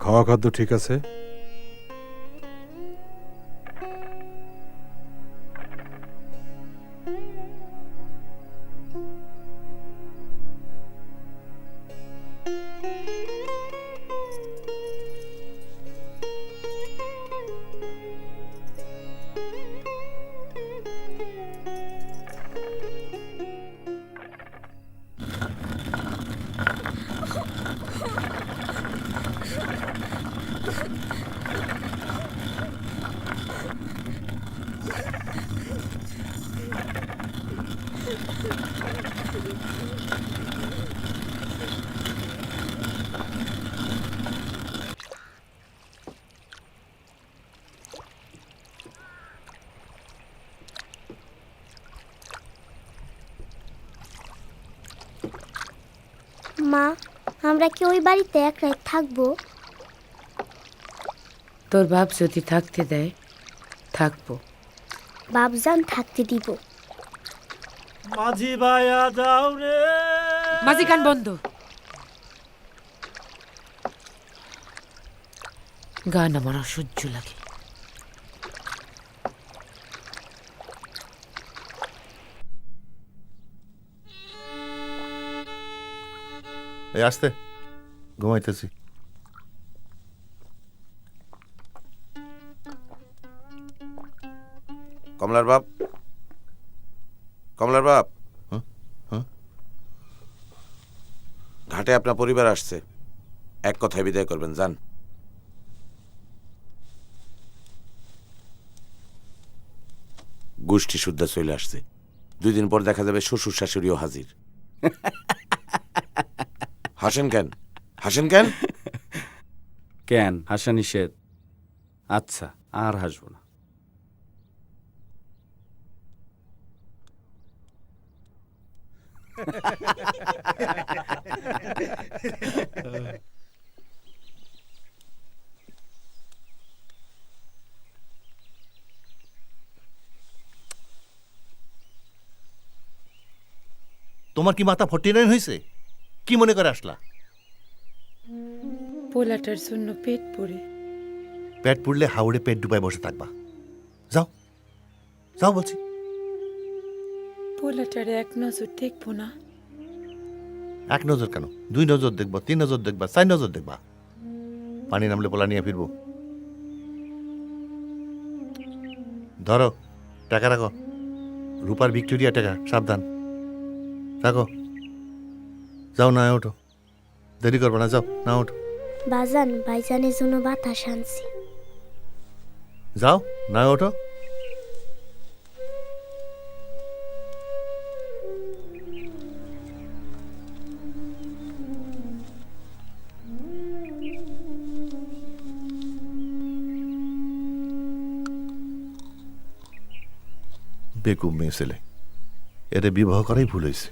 খাওয়া খাদ্য ঠিক আছে? মা, আমরা কি ওই বাড়িতে এক রাত থাকবো? তোর বাপ যদি থাকতে দেয় থাকবো। বাপজান থাকতে দিব। মাঝি ভাইয়া যাও রে। মাঝি গান বন্ধ। গান আমার অসহ্য লাগে। এই আসতে, ঘুমাইতেছি। কমলার বাপ, কমলার বাপ, ঘাটে আপনার পরিবার আসছে, এক কথায় বিদায় করবেন, যান। গোষ্ঠী শুদ্ধা চলে আসছে, 2 দিন পর দেখা যাবে শ্বশুর শাশুড়িও হাজির। হাসেন কেন, হাসেন কেন? কেন হাসা নিষেধ? আচ্ছা, আর হাসবো না। তোমার কি মাথা 49 হয়েছে? কি মনে করে আসলা? পোলাটার জন্য পেট পড়ে। পেট পুড়লে হাওড়ে পেট ডুবাই বসে থাকবা। যাও, যাও বলছি। পোলাটারে এক নজর দেখবো না? এক নজর কেন, 2 নজর দেখবা, 3 নজর দেখবা, 4 নজর দেখবা। পানি নামলে পোলা নিয়ে ফিরবো। ধরো, টাকা রাখো। রূপার ভিক্টোরিয়া টাকা, সাবধান রাখো। যাও, না ওঠো, দেরি করবো না, যাও না ওঠো। বাজান, ভাইজানের জন্য বাতাস আনছি। যাও, না ওঠো। বেকুব মেয়ে ছেলে, এদের বিবাহ করাই ভুল হয়েছে।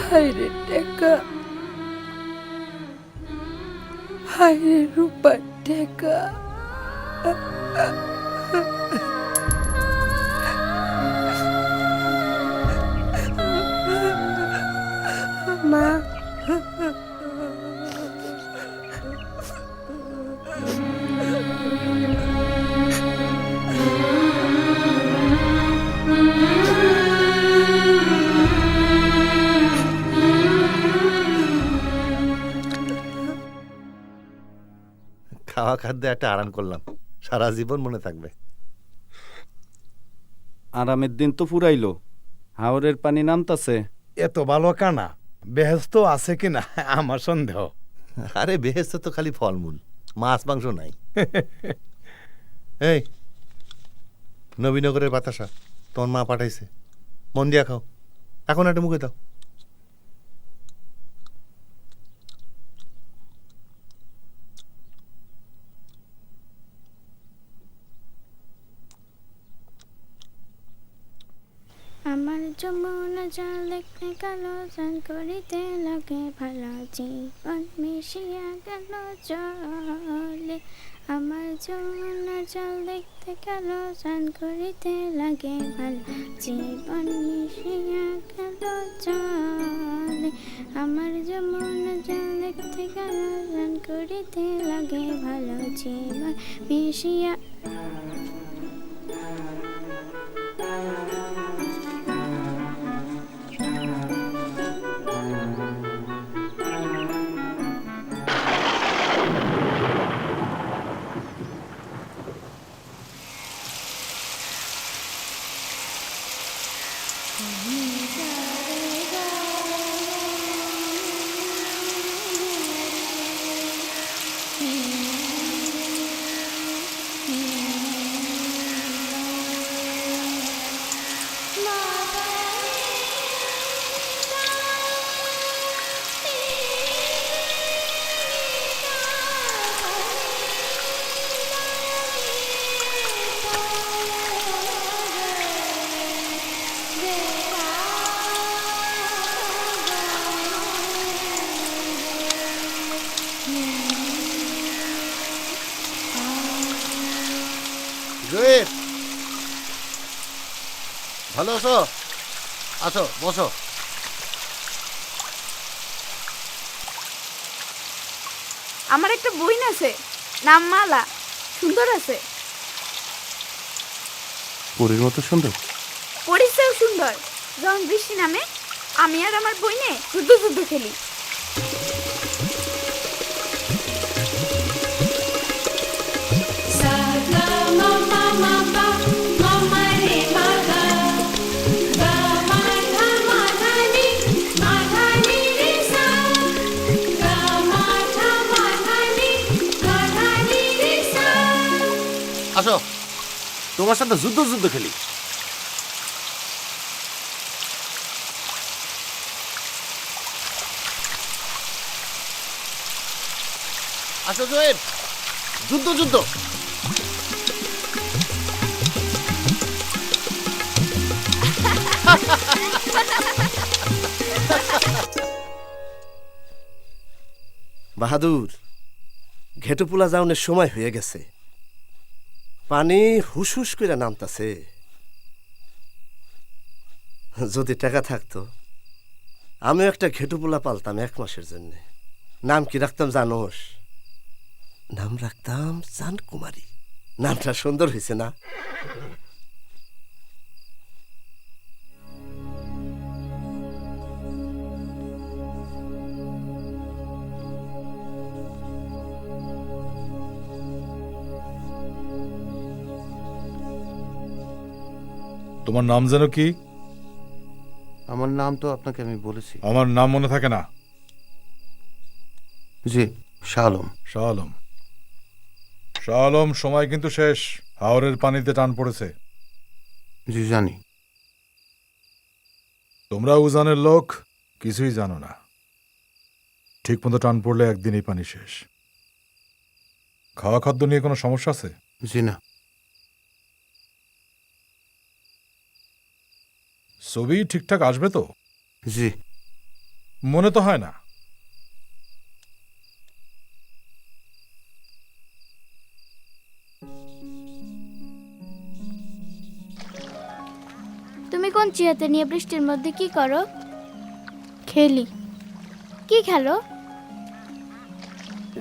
হায়রে টেকা, হায়রে রূপার টেকা। মা, খাওয়া খাদ্যে একটা আরাম করলাম, সারা জীবন মনে থাকবে। আরামের দিন তো ফুরাইলো, হাওরের পানি নামতাছে। এত ভালো কানা বেহেস্ত আছে কিনা আমার সন্দেহ। আরে বেহেস্তে তো খালি ফলমূল, মাছ মাংস নাই। এই নবীনগরের বাতাসা তোমার মা পাঠাইছে, মন দিয়া খাও। এখন একটা মুখে দাও। আমার যমুনা জল দেখতে কালো চান করিতে লাগে ভালো, জীবন মিশিয়া গেল জলে। আমার যমুনা জল দেখতে কালো চান করিতে লাগে ভালো, জীবন মিশিয়া গেল জলে। আমার যমুনা জল দেখতে কালো চান করিতে লাগে ভালো, জীবন মিশিয়া। ভালো আছো? আসো বসো। আমার একটা বইন আছে, নাম মালা, সুন্দর আছে। পরীর মতো সুন্দর। পরিচয় সুন্দর। যখন বৃষ্টি নামে আমি আর আমার বইনে যুদ্ধ যুদ্ধ খেলি। আসো, তোমার সাথে যুদ্ধ যুদ্ধ খেলি। আসো জয়েব, যুদ্ধ যুদ্ধ। বাহাদুর, ঘেটুপুলা যাওনের সময় হয়ে গেছে। পানি হুস হুস করে নামতাছে। যদি টাকা থাকতো আমিও একটা ঘেটুপুলা পালতাম 1 মাসের জন্য। নাম কি রাখতাম জানোস? নাম রাখতাম চান কুমারী। নামটা সুন্দর হয়েছে না? তোমার নাম যেন কি? আমার নাম তো আপনাকে আমি বলেছি। আমার নাম মনে থাকে না? জি, শাহ আলম। শাহ আলম। শাহ আলম, সময় কিন্তু শেষ। হাওরের পানিতে টান পড়েছে। জি জানি। তোমরা উজানের লোক, কিছুই জানো না। ঠিক মতো টান পড়লে একদিনই পানি শেষ। খাওয়া খাদ্য নিয়ে কোনো সমস্যা আছে? জি না। ছবি ঠিকঠাক আসবে তো? জি। মনে তো হয় না। তুমি কোন চিয়াতে নিয়ে বৃষ্টির মধ্যে কি করো? খেলি। কি খেলো?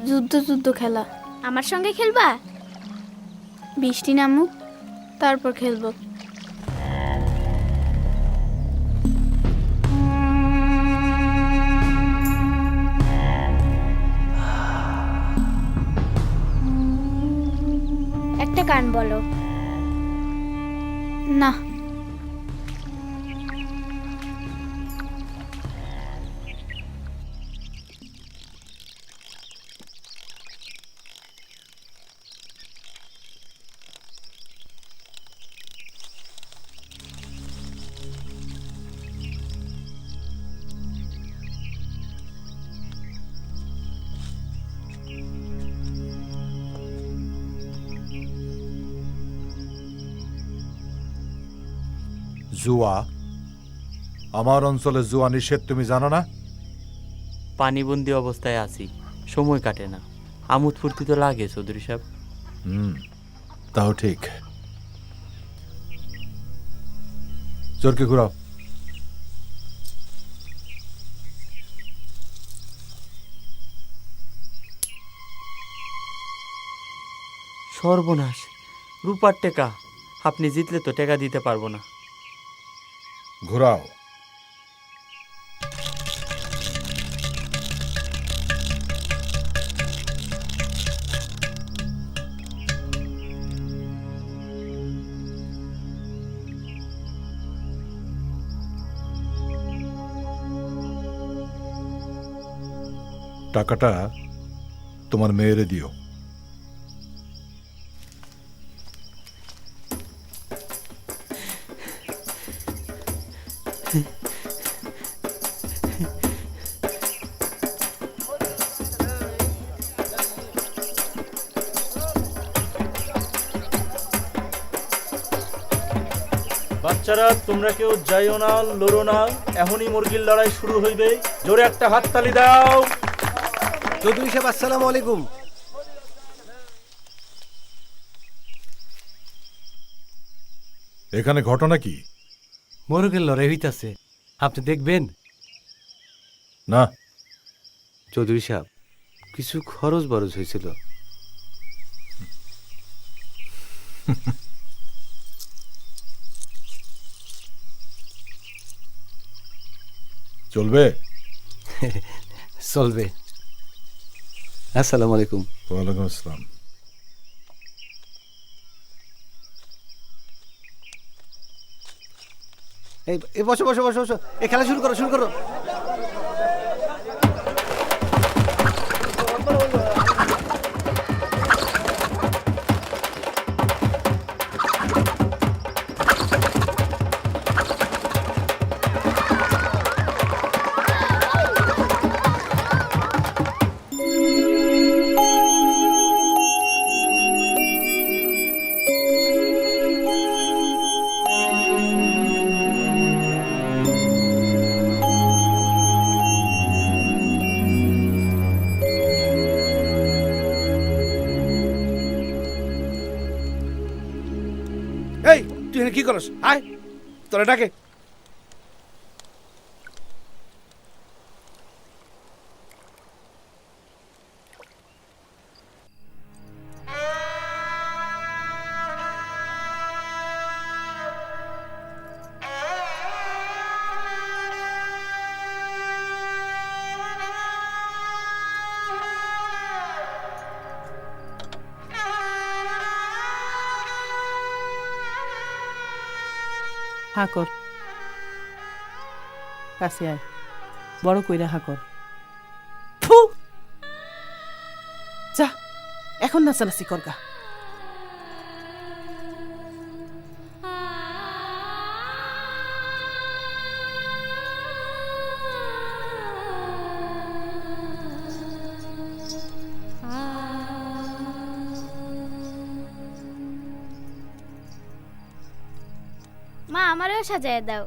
যুদ্ধ যুদ্ধ খেলা। আমার সঙ্গে খেলবা? বৃষ্টি নামুক, তারপর খেলবো। একটা গান বলো। না। জুয়া, আমার অঞ্চলে জুয়া নিষেধ, তুমি জানো না? পানিবন্দি অবস্থায় আছি, সময় কাটে না। আমোদ ফুর্তি তো লাগে চৌধুরী সাহেব। তাও ঠিক। জোরকে ঘুরাও। সর্বনাশ, রূপার টেকা। আপনি জিতলে তো টেকা দিতে পারবো না। ঘুরাও। টাকাটা তোমার মেয়েরে দিও। বাচ্চারা, তোমরা কেউ যাইও না, লড়ো না। এখনই মুরগির লড়াই শুরু হইবে। জোরে একটা হাততালি দাও। চৌধুরী সাহেব, আসসালামু আলাইকুম। এখানে ঘটনা কি? মোরগের লড়াই হইতাছে, আপনি দেখবেন? না, চৌধুরী সাহেব, কিছু খরচ বরচ হয়েছিল। চলবে? চলবে। আসসালামু আলাইকুম। ওয়ালাইকুম আসসালাম। এই বসো বসো বসো বসো, এই খেলা শুরু করো শুরু করো। এই তুই এখানে কি করস? আয়, তোরা ডাকে। হাকর কাছে আয়, বড় কইরা হাকর। ফু, যা এখন নাচানাচি করগা। মা, আমারও সাজায় দাও।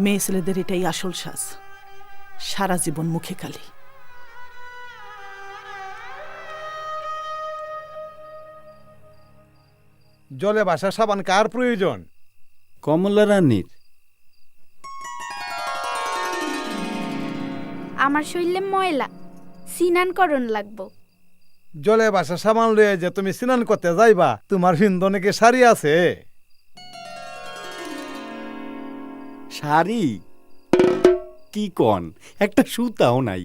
মেয়ে ছেলেদের এটাই আসল সাজ, সারা জীবন মুখে কালি। জলে ভাসা সাবান কার প্রয়োজন? কমলা রানীর। আমার শরীরে ময়লা, স্নান করণ লাগবো। জলে ভাসা সাবান লয়ে যে তুমি স্নান করতে যাইবা, তোমার হিন্দনে কি শাড়ি আছে? শাড়ি কি কন, একটা সুতাও নাই।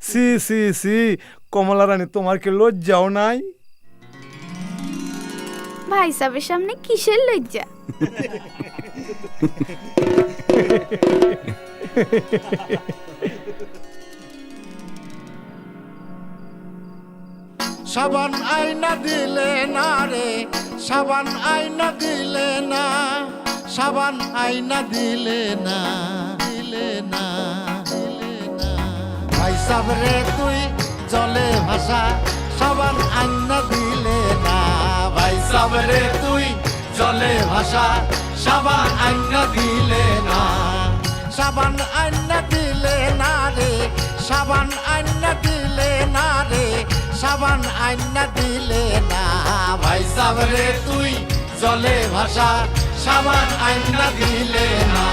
সি সি সি, কমলা রানী, তোমার কি লজ্জাও নাই? ভাই সাহেবের সামনে কিসের লজ্জা? সাবান আইনা দিলে না রে, সাবান আইনা দিলে না, সাবান আইনা দিলে না, দিলে না, দিলে না। ভাই সাবরে তুই জলে ভাসা, সাবান আইনা দিলে না। ভাই সাবরে তুই জলে ভাসা, সাবান আইনা দিলে না। সাবান আইনা দিলে না রে, সাবান আইনা দিলে না রে, সাবান আইনা দিলে না। ভাই সাবরে তুই জলে ভাসা, সাবান আইনা দিলে না।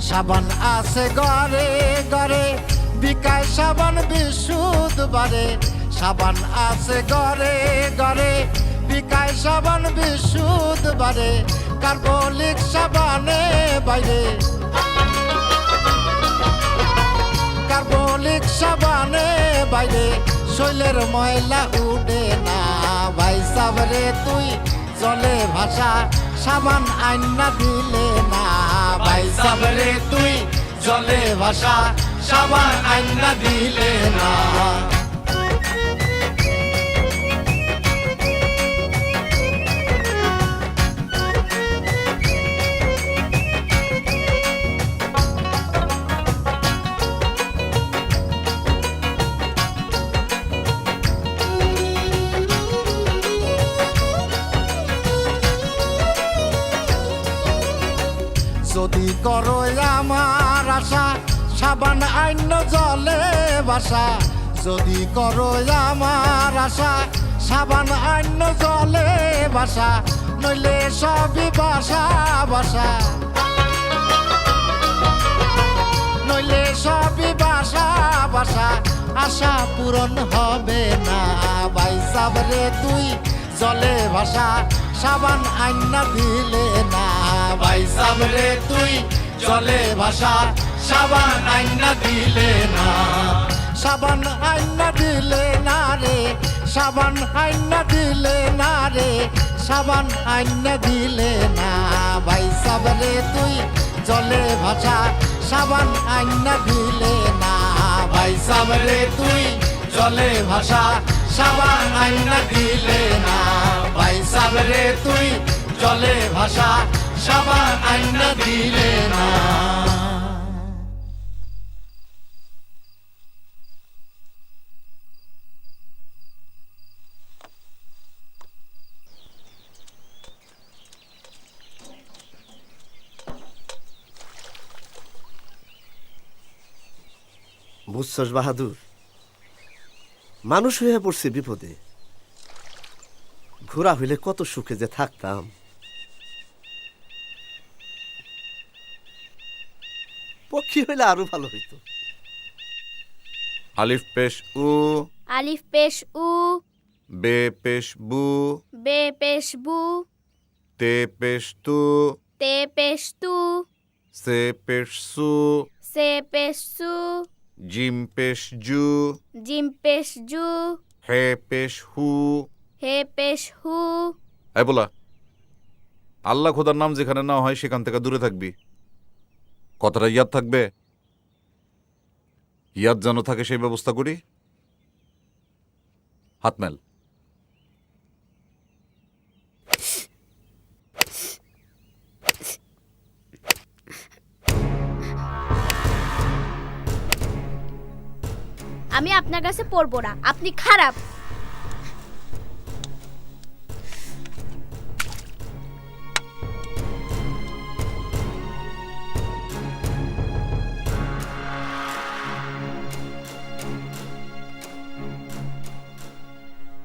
সাবান আছে ঘরে ঘরে, বিকায় সাবান বিশুদ্ধ বারে। সাবান আছে ঘরে ঘরে, বিকায় সাবান বিশুদ্ধ বারে। কার্বলিক সাবানে বাইরে, কার্বলিক সাবানে বাইরে, শৈলের ময়লা উঠে না। ভাই সাবরে তুই জলে ভাসা, সাবান আইনা দিলে না। ভাই সাবরে তুই জলে ভাসা, সাবান আইনা দিলে না। করো আমার আশা সাবান আইন জলে বাসা যদি করো আমার আশা সাবান আইন জলে বাসা নইলে সবই বাসা বাসা নইলে সবই বাসা বাসা আশা পূরণ হবে না ভাই সাবরে তুই জলে ভাষা সাবান আইনা দিলে না ভাই সাবরে তুই জলে ভাষা সাবান আইনা দিলে না সাবান আইনা দিলে না রে সাবান আইনা দিলে না রে সাবান আইনা দিলে না ভাই সাবরে তুই জলে ভাষা সাবান আইনা দিলে না ভাই সাবরে তুই জলে ভাষা সাবান আইনা দিলে না ভাই সাবরে তুই জলে ভাষা সাবান আইনা দিলে না বুঝছস বাহাদুর, মানুষ হয়ে পড়ছে বিপদে। ঘোরা হইলে কত সুখে যে থাকতাম। পক্ষী হইলে আরো ভালো হইতো। আলিফ পেশ উ, আলিফ পেশ উ, বে পেশ বু, বে পেশ বু, তে পেশ তু, তে পেশ তু, সে পেশ সু, সে পেশ সু, জিম পেশ জু, জিম পেশ জু, হে পেশ হু। হে পেশ হু। এই বলা, আল্লাহ খোদার নাম যেখানে না হয় সেখান থেকে দূরে থাকবি। কথাটা ইয়াদ থাকবে? ইয়াদ যেন থাকে সেই ব্যবস্থা করি। হাত মেল। আমি আপনার কাছে পড়বো না, আপনি খারাপ।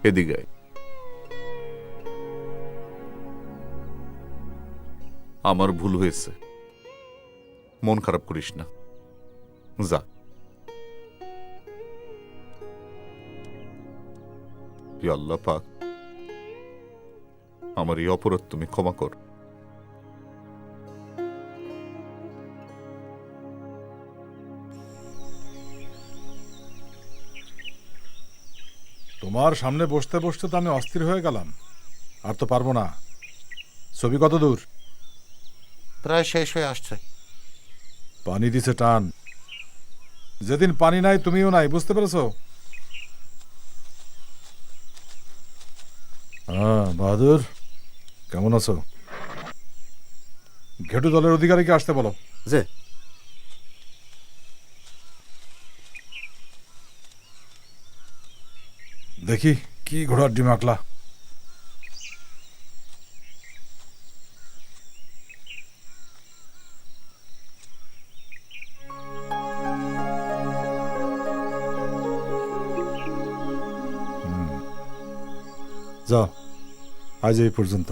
এদিকে আয়। আমার ভুল হয়েছে, মন খারাপ করিস না, যা। ইয়া আল্লাহ পাক, আমার এই অপরাধ তুমি ক্ষমা কর। তোমার সামনে বসতে বসতে তো আমি অস্থির হয়ে গেলাম। আর তো পারবো না। ছবি কত দূর? প্রায় শেষ হয়ে আসছে। পানি দিছে টান। যেদিন পানি নাই তুমিও নাই, বুঝতে পেরেছো? হ্যাঁ বাহাদুর, কেমন আছো? ঘেটু দলের অধিকারীকে আসতে বলো। যে দেখি কি ঘোড়ার ডিম আঁকলা। যাও, আজ এই পর্যন্ত।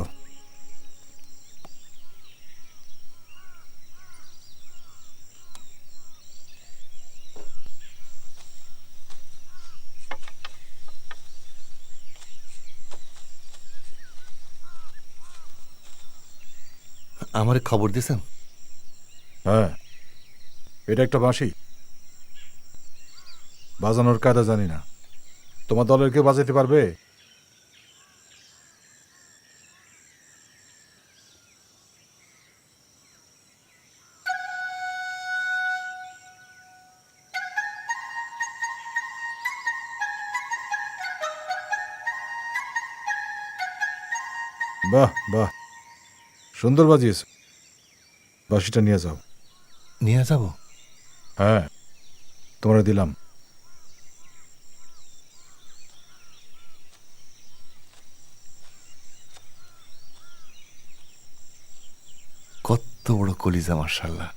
আমারে খবর দিছেন? হ্যাঁ, এটা একটা বাঁশি। বাজানোর কায়দা জানি না। তোমার দলের কেউ বাজাইতে পারবে? বাহ বাহ, সুন্দর বাজিয়েছ। বাঁশিটা নিয়ে যাও। নিয়ে যাব? হ্যাঁ, তোমরা দিলাম। কত এত বড় কলিজা মার্শাল্লাহ।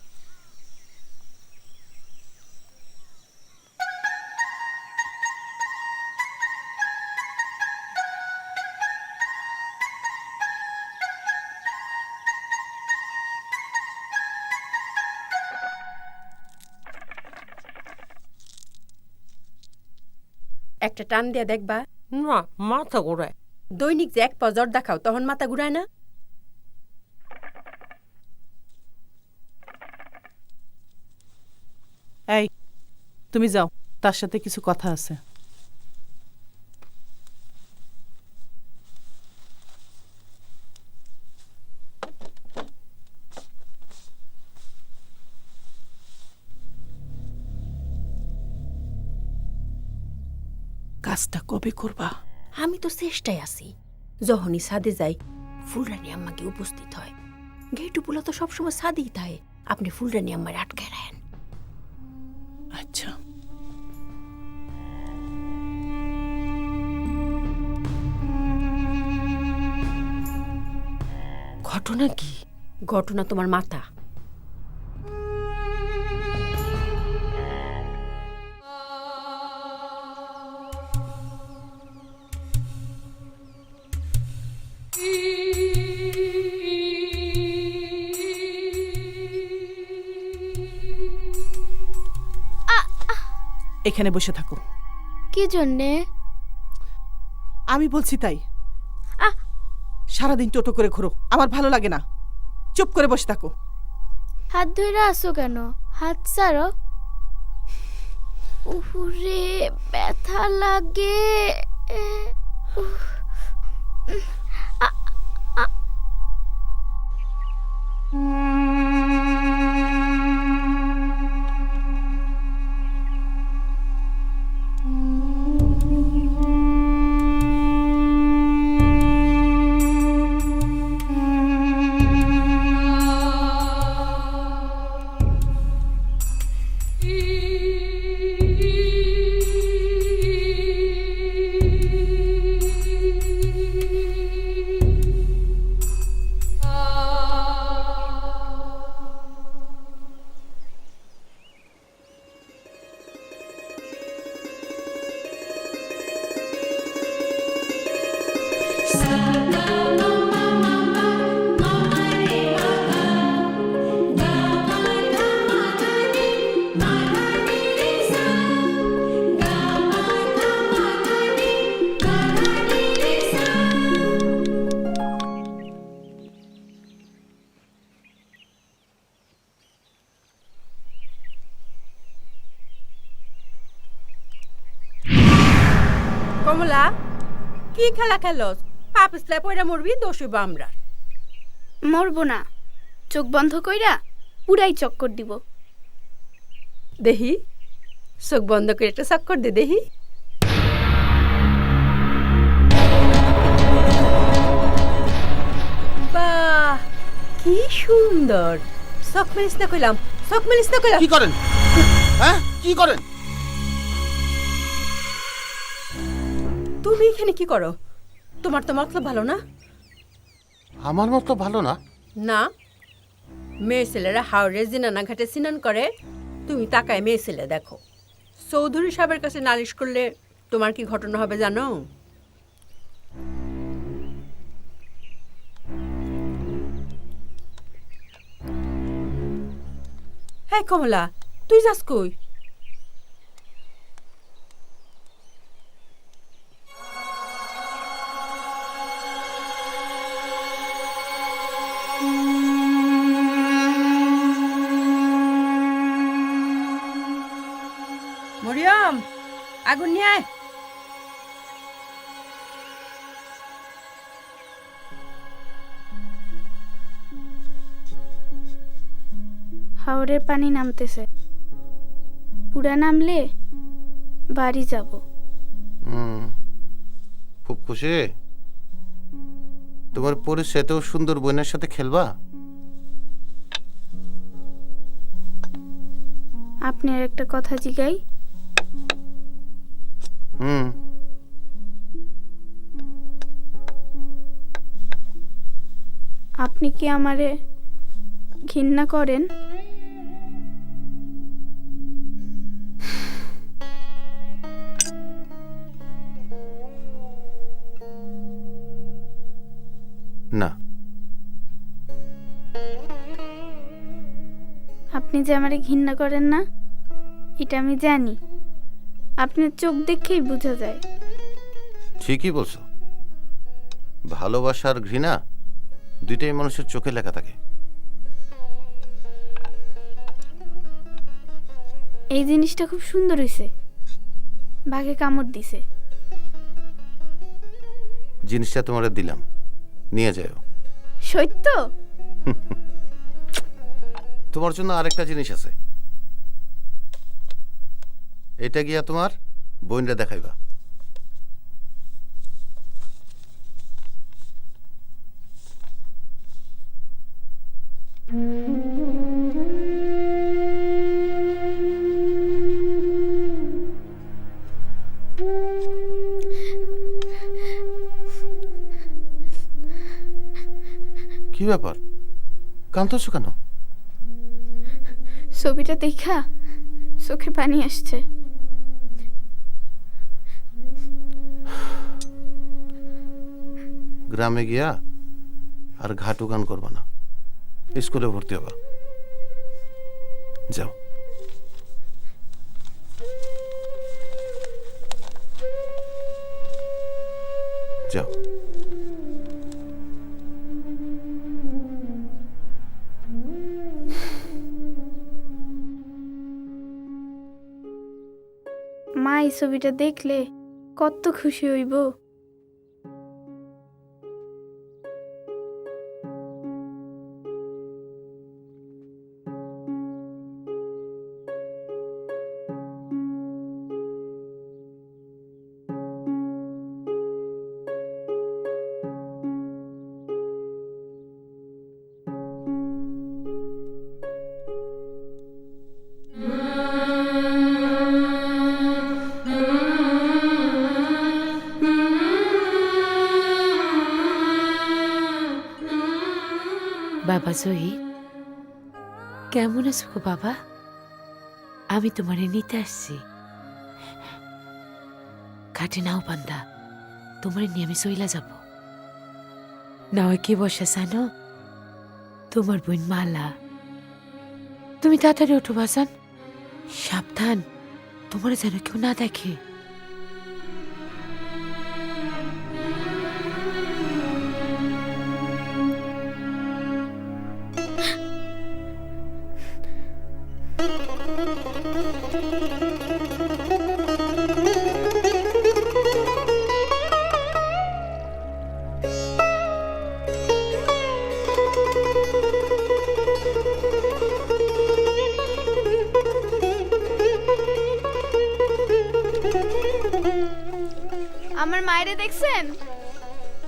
একটা টান দিয়ে দেখবা। না মাথা ঘোরায়। দৈনিক যে এক পজর দেখাও তখন মাথা ঘুরায় না? এই তুমি যাও, তার সাথে কিছু কথা আছে। কাজটা কবে করবা? আমি তো চেষ্টায় আছি। যখনই সাদে যাই ফুলরানী আম্মাকে উপস্থিত হয়। ঘেটু পোলা তো সবসময় সাদেই থাকে। আপনি ফুলরানী আম্মার আটকায় রাখেন। আচ্ছা। ঘটনা কি? ঘটনা তোমার মাথা। এখানে বসে থাকো। কি জন্যে? আমি বলছি তাই। সারাদিন টোটো করে ঘোরো, আমার ভালো লাগে না। চুপ করে বসে থাকো। হাত ধরে আসো কেন? হাত ছাড়ো। উহুরে ব্যথা লাগে। কমলা, কি খেলা খেলো? পা পিছলে পয়রা মরবি, দোষ হইব আমরা। মরবো না, চোখ বন্ধ কইরা পুরাই চক্কর দিব। দেহি, চোখ বন্ধ করে একটা চক্কর দে দেহি। বাহ, কি সুন্দর। চোখ মেলিস না কইলাম, চোখ মেলিস না কইলাম। কি করেন? হ্যাঁ, কি করেন? তুমি এখানে কি করো? তোমার তো মতলব ভালো না। আমার মতো ভালো না? না, মেয়ে ছেলেরা হাওড়ে জিনানা ঘাটে স্নান করে, তুমি তাকায় মেয়ে ছেলে দেখো। চৌধুরী সাহেবের কাছে নালিশ করলে তোমার কি ঘটনা হবে জানো? হ্যাঁ কমলা, তুই যাস কই? মরিয়ম, আগুন নিয়ে আয়। হাওরের পানি নামতেছে, পুরা নামলে বাড়ি যাব। খুব খুশি। তোমার পরিচয় এত সুন্দর বোনের সাথে খেলবা? আপনার একটা কথা জিগাই। আপনি কি আমারে ঘৃণা করেন? না। আপনি যে আমারে ঘৃণা করেন না এটা আমি জানি, আপনার চোখ দেখেই বোঝা যায়। ঠিকই বলছো, ভালোবাসা আর ঘৃণা দুইটাই মানুষের চোখে লেখা থাকে। এই জিনিসটা খুব সুন্দর হইছে, বাঘে কামড় দিছে। জিনিসটা তোমার দিলাম, নিয়ে যাও। সত্য? তোমার জন্য আরেকটা জিনিস আছে, এটা গিয়া তোমার বোনরা দেখাইবা। কি ব্যাপার, কাঁদতেছ কেন? ছবিটা দেখা চোখে পানি আসছে। গ্রামে গিয়া আর ঘাটু গান করবা না, স্কুলে ভর্তি হবা। যাও। যাও। মা এই ছবিটা দেখলে কত খুশি হইব। বাবা জয়ী, কেমন আছো গো বাবা? আমি তোমারে নিতে আসছি। ঘাটে নাও বান্দা, তোমারে নিয়ে আমি চইলা যাব। না হয় কি বসে জানো, তোমার বোন মালা। তুমি তাড়াতাড়ি ওঠো বাসান, সাবধান, তোমার যেন কেউ না দেখে। আমার মায়েরে দেখছেন?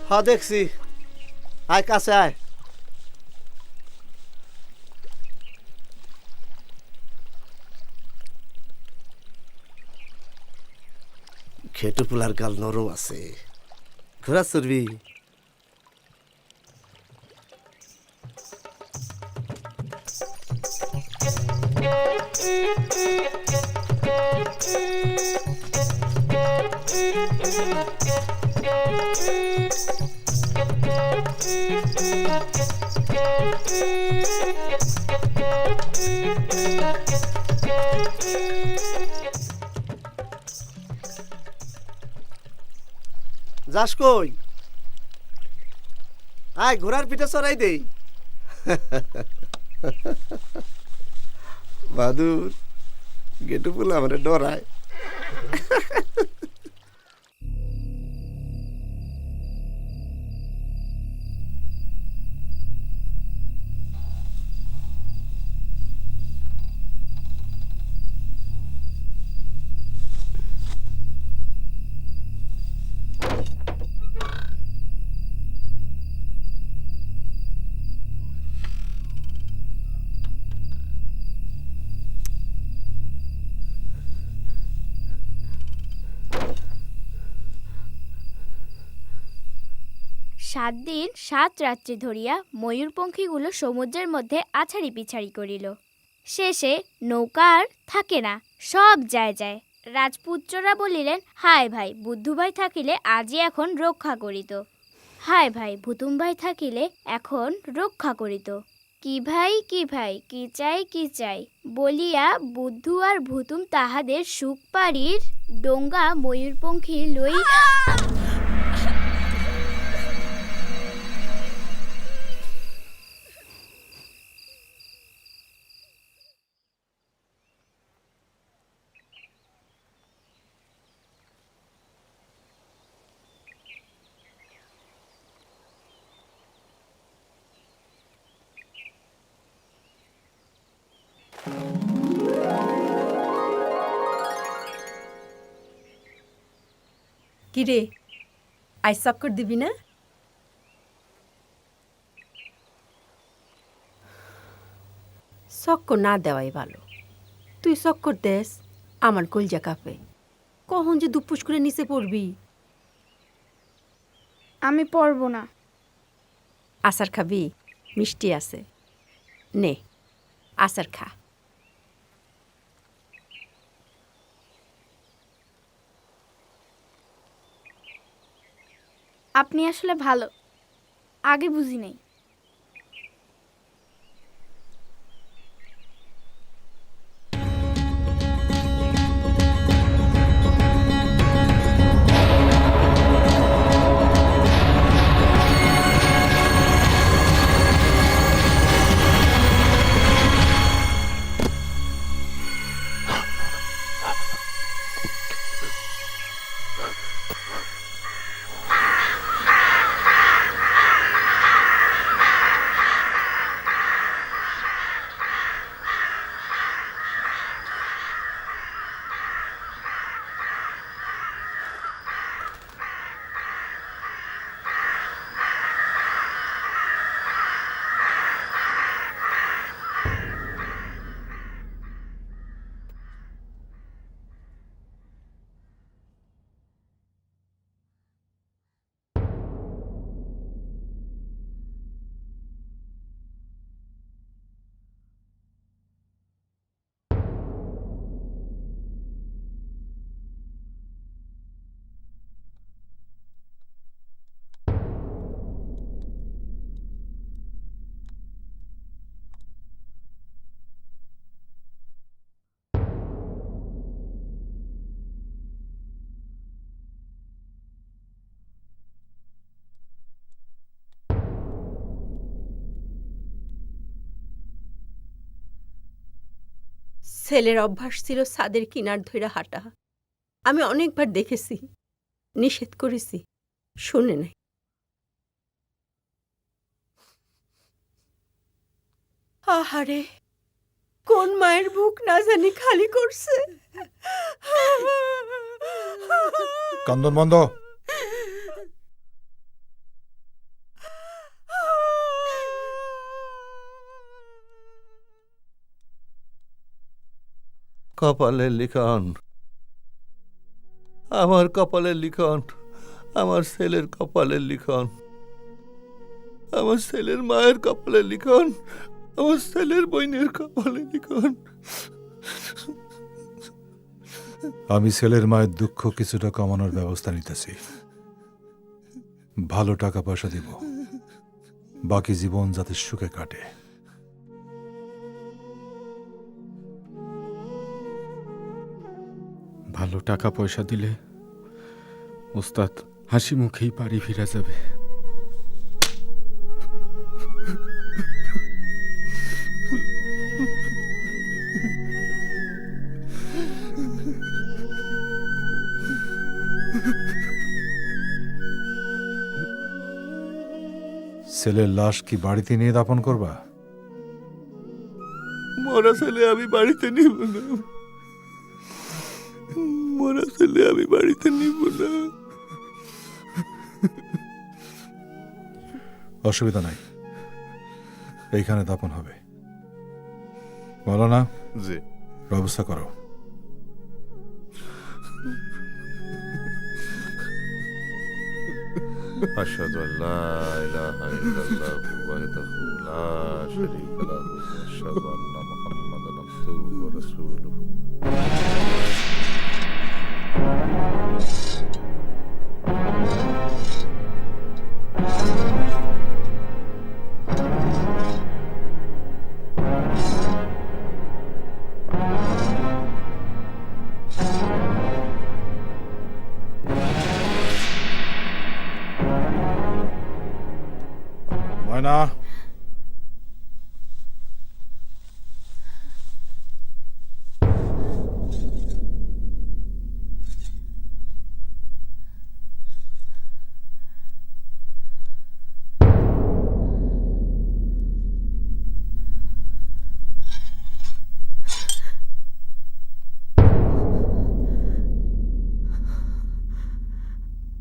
হ্যাঁ দেখছি, আয় কাছে আয়। খেটু পোলার গাল নরম আছে, ঘোরা চড়বি? যাস কই? আয় ঘোড়ার পিঠে চড়াই দেই। বাদুর গেটু পোলা আমার ডরায়। 7 দিন 7 রাত্রি ধরিয়া ময়ূরপঙ্খীগুলো সমুদ্রের মধ্যে আছাড়ি পিছাড়ি করিল। শেষে নৌকা আর থাকে না, সব যায় যায়। রাজপুত্ররা বলিলেন, হায় ভাই, বুদ্ধু ভাই থাকিলে আজই এখন রক্ষা করিত। হায় ভাই, ভুতুম ভাই থাকিলে এখন রক্ষা করিত। কি ভাই, কি ভাই, কি চাই, কি চাই বলিয়া বুদ্ধু আর ভুতুম তাহাদের সুখপাড়ির ডোঙ্গা ময়ূরপঙ্খী লই কিরে, আজ চক্কর দিবি না? চক্কর না দেওয়াই ভালো। তুই চক্কর দেস, আমার কলজা কাঁপে। কখন যে দুপুস করে নিচে পড়বি। আমি পড়ব না। আচার খাবি? মিষ্টি আছে, নে আচার খা। আপনি আসলে ভালো, আগে বুঝি নাই। ছেলের অভ্যাস ছিল ছাদের কিনার ধইরা হাঁটা। আমি অনেকবার দেখেছি, নিষেধ করেছি, শুনে নাই। আহারে, কোন মায়ের বুক না জানি খালি করছে। কান্দন বন্ধ। কপালের লিখন, আমার কপালের লিখন, আমার ছেলের কপালের লিখন, আমার ছেলের মায়ের কপালের লিখন, আমার ছেলের বইনের কপালের লিখন। আমি ছেলের মায়ের দুঃখ কিছুটা কমানোর ব্যবস্থা নিতেছি। ভালো টাকা পয়সা দিব, বাকি জীবন যাতে সুখে কাটে। ভালো টাকা পয়সা দিলে ওস্তাদ হাসি মুখেই বাড়ি ফিরে যাবে। ছেলের লাশ কি বাড়িতে নিয়ে দাপন করবা? মরা ছেলে আমি বাড়িতে নিব না, মরা ছেলে আমি বাড়িতে নিব না। অসুবিধা নাই, এইখানে দাপন হবে। বলো না? জি। ব্যবস্থা করো। আশহাদু আল্লা ইলাহা ইল্লাল্লাহু ওয়াহদাহু লা শারীকা লাহু ওয়া আশহাদু আন্না মুহাম্মাদান আবদুহু ওয়া রাসূলুহু। ময়না,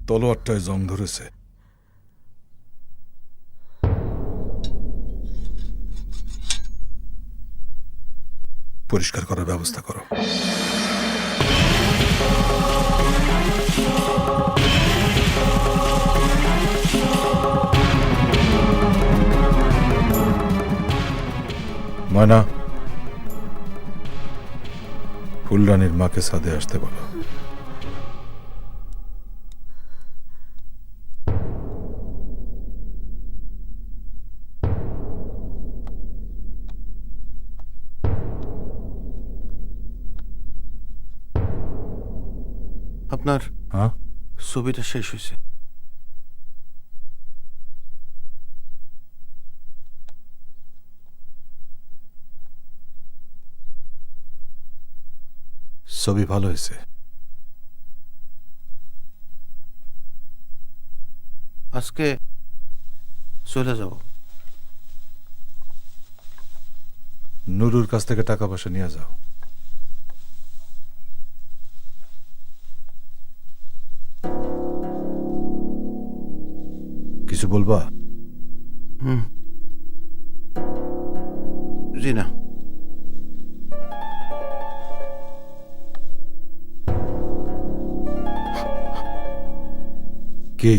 তলোয়ারটায় জং ধরেছে। পরিষ্কার করার ব্যবস্থা করো। ময়না, ফুলরানীর মাকে ছাদে আসতে বলো। আপনার হ্যাঁ, ছবিটা শেষ হয়েছে। ছবি ভালো হয়েছে। আজকে চলে যাব। নুরুর কাছ থেকে টাকা পয়সা নিয়ে যাও। কিছু বলবা? জি না। কি?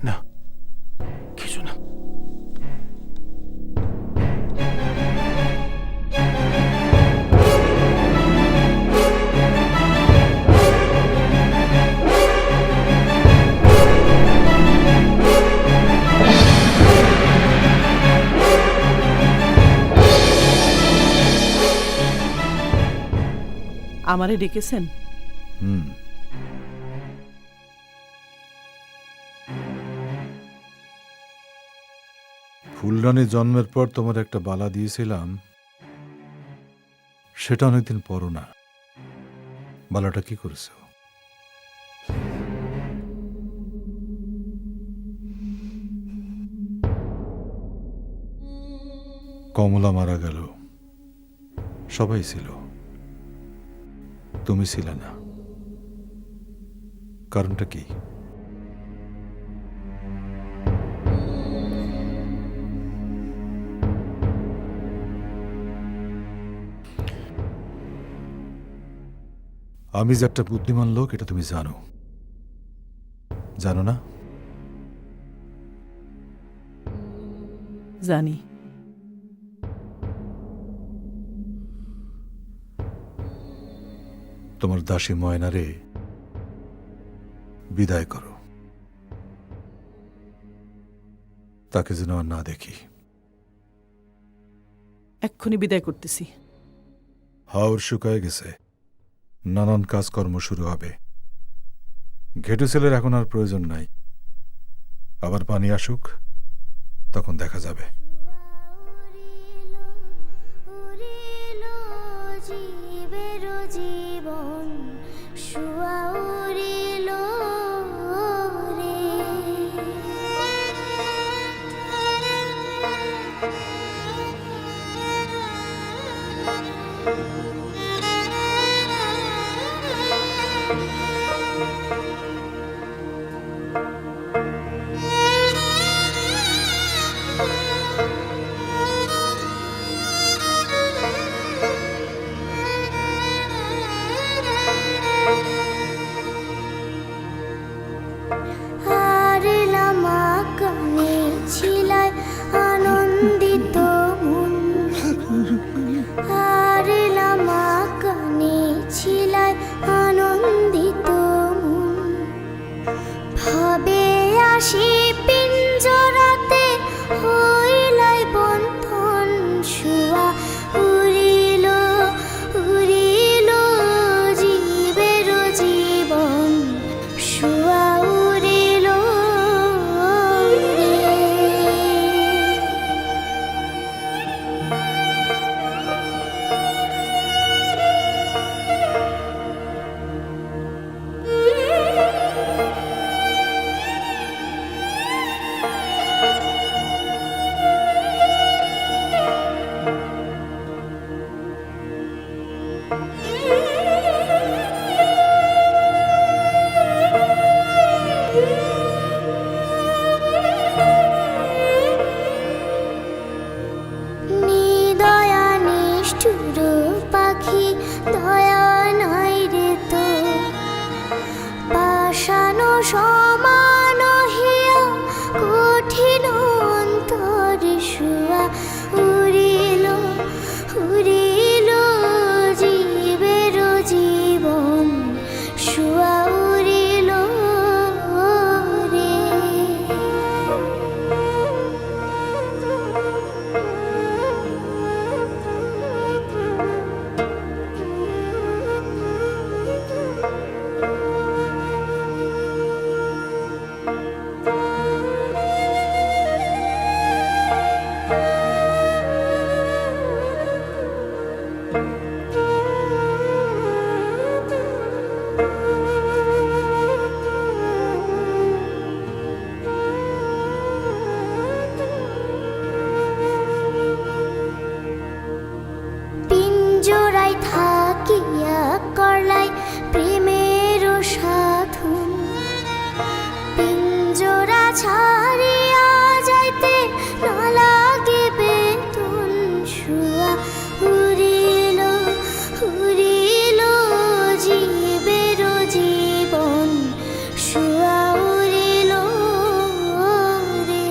না, কিছু না। আমারে ডেকেছেন? ফুলরানী জন্মের পর তোমার একটা বালা দিয়েছিলাম, সেটা অনেকদিন পরও না। বালাটা কি করেছ? কমলা মারা গেল, সবাই ছিল, তুমি ছিলে না। কারণটা কি? আমি যে একটা বুদ্ধিমান লোক এটা তুমি জানো, জানো না? জানি। তোমার দাসী ময়নারে বিদায় করো, তাকে যেন আর না দেখি। এক্ষুনি বিদায় করতেছি। হাওর শুকায় গেছে, নানান কাজকর্ম শুরু হবে। ঘেটু ছেলের এখন আর প্রয়োজন নাই। আবার পানি আসুক, তখন দেখা যাবে। জীবন শুয়া উড়িল রে। নিদয়া নিষ্ঠুর পাখি দয়া নাই রে তো পাষাণ সমান হিয়া কঠিন অন্তর শুয়া উড়িল উড়িল জীবের জীবন শুয়া উড়িল রে। পিঞ্জরায় থাকিয়া করলাই প্রেমের সাধন পিঞ্জরা ছাড়িয়া যাইতে না লাগে বেতন শুয়া উড়িল উড়িল জীবের জীবন শুয়া উড়িল রে।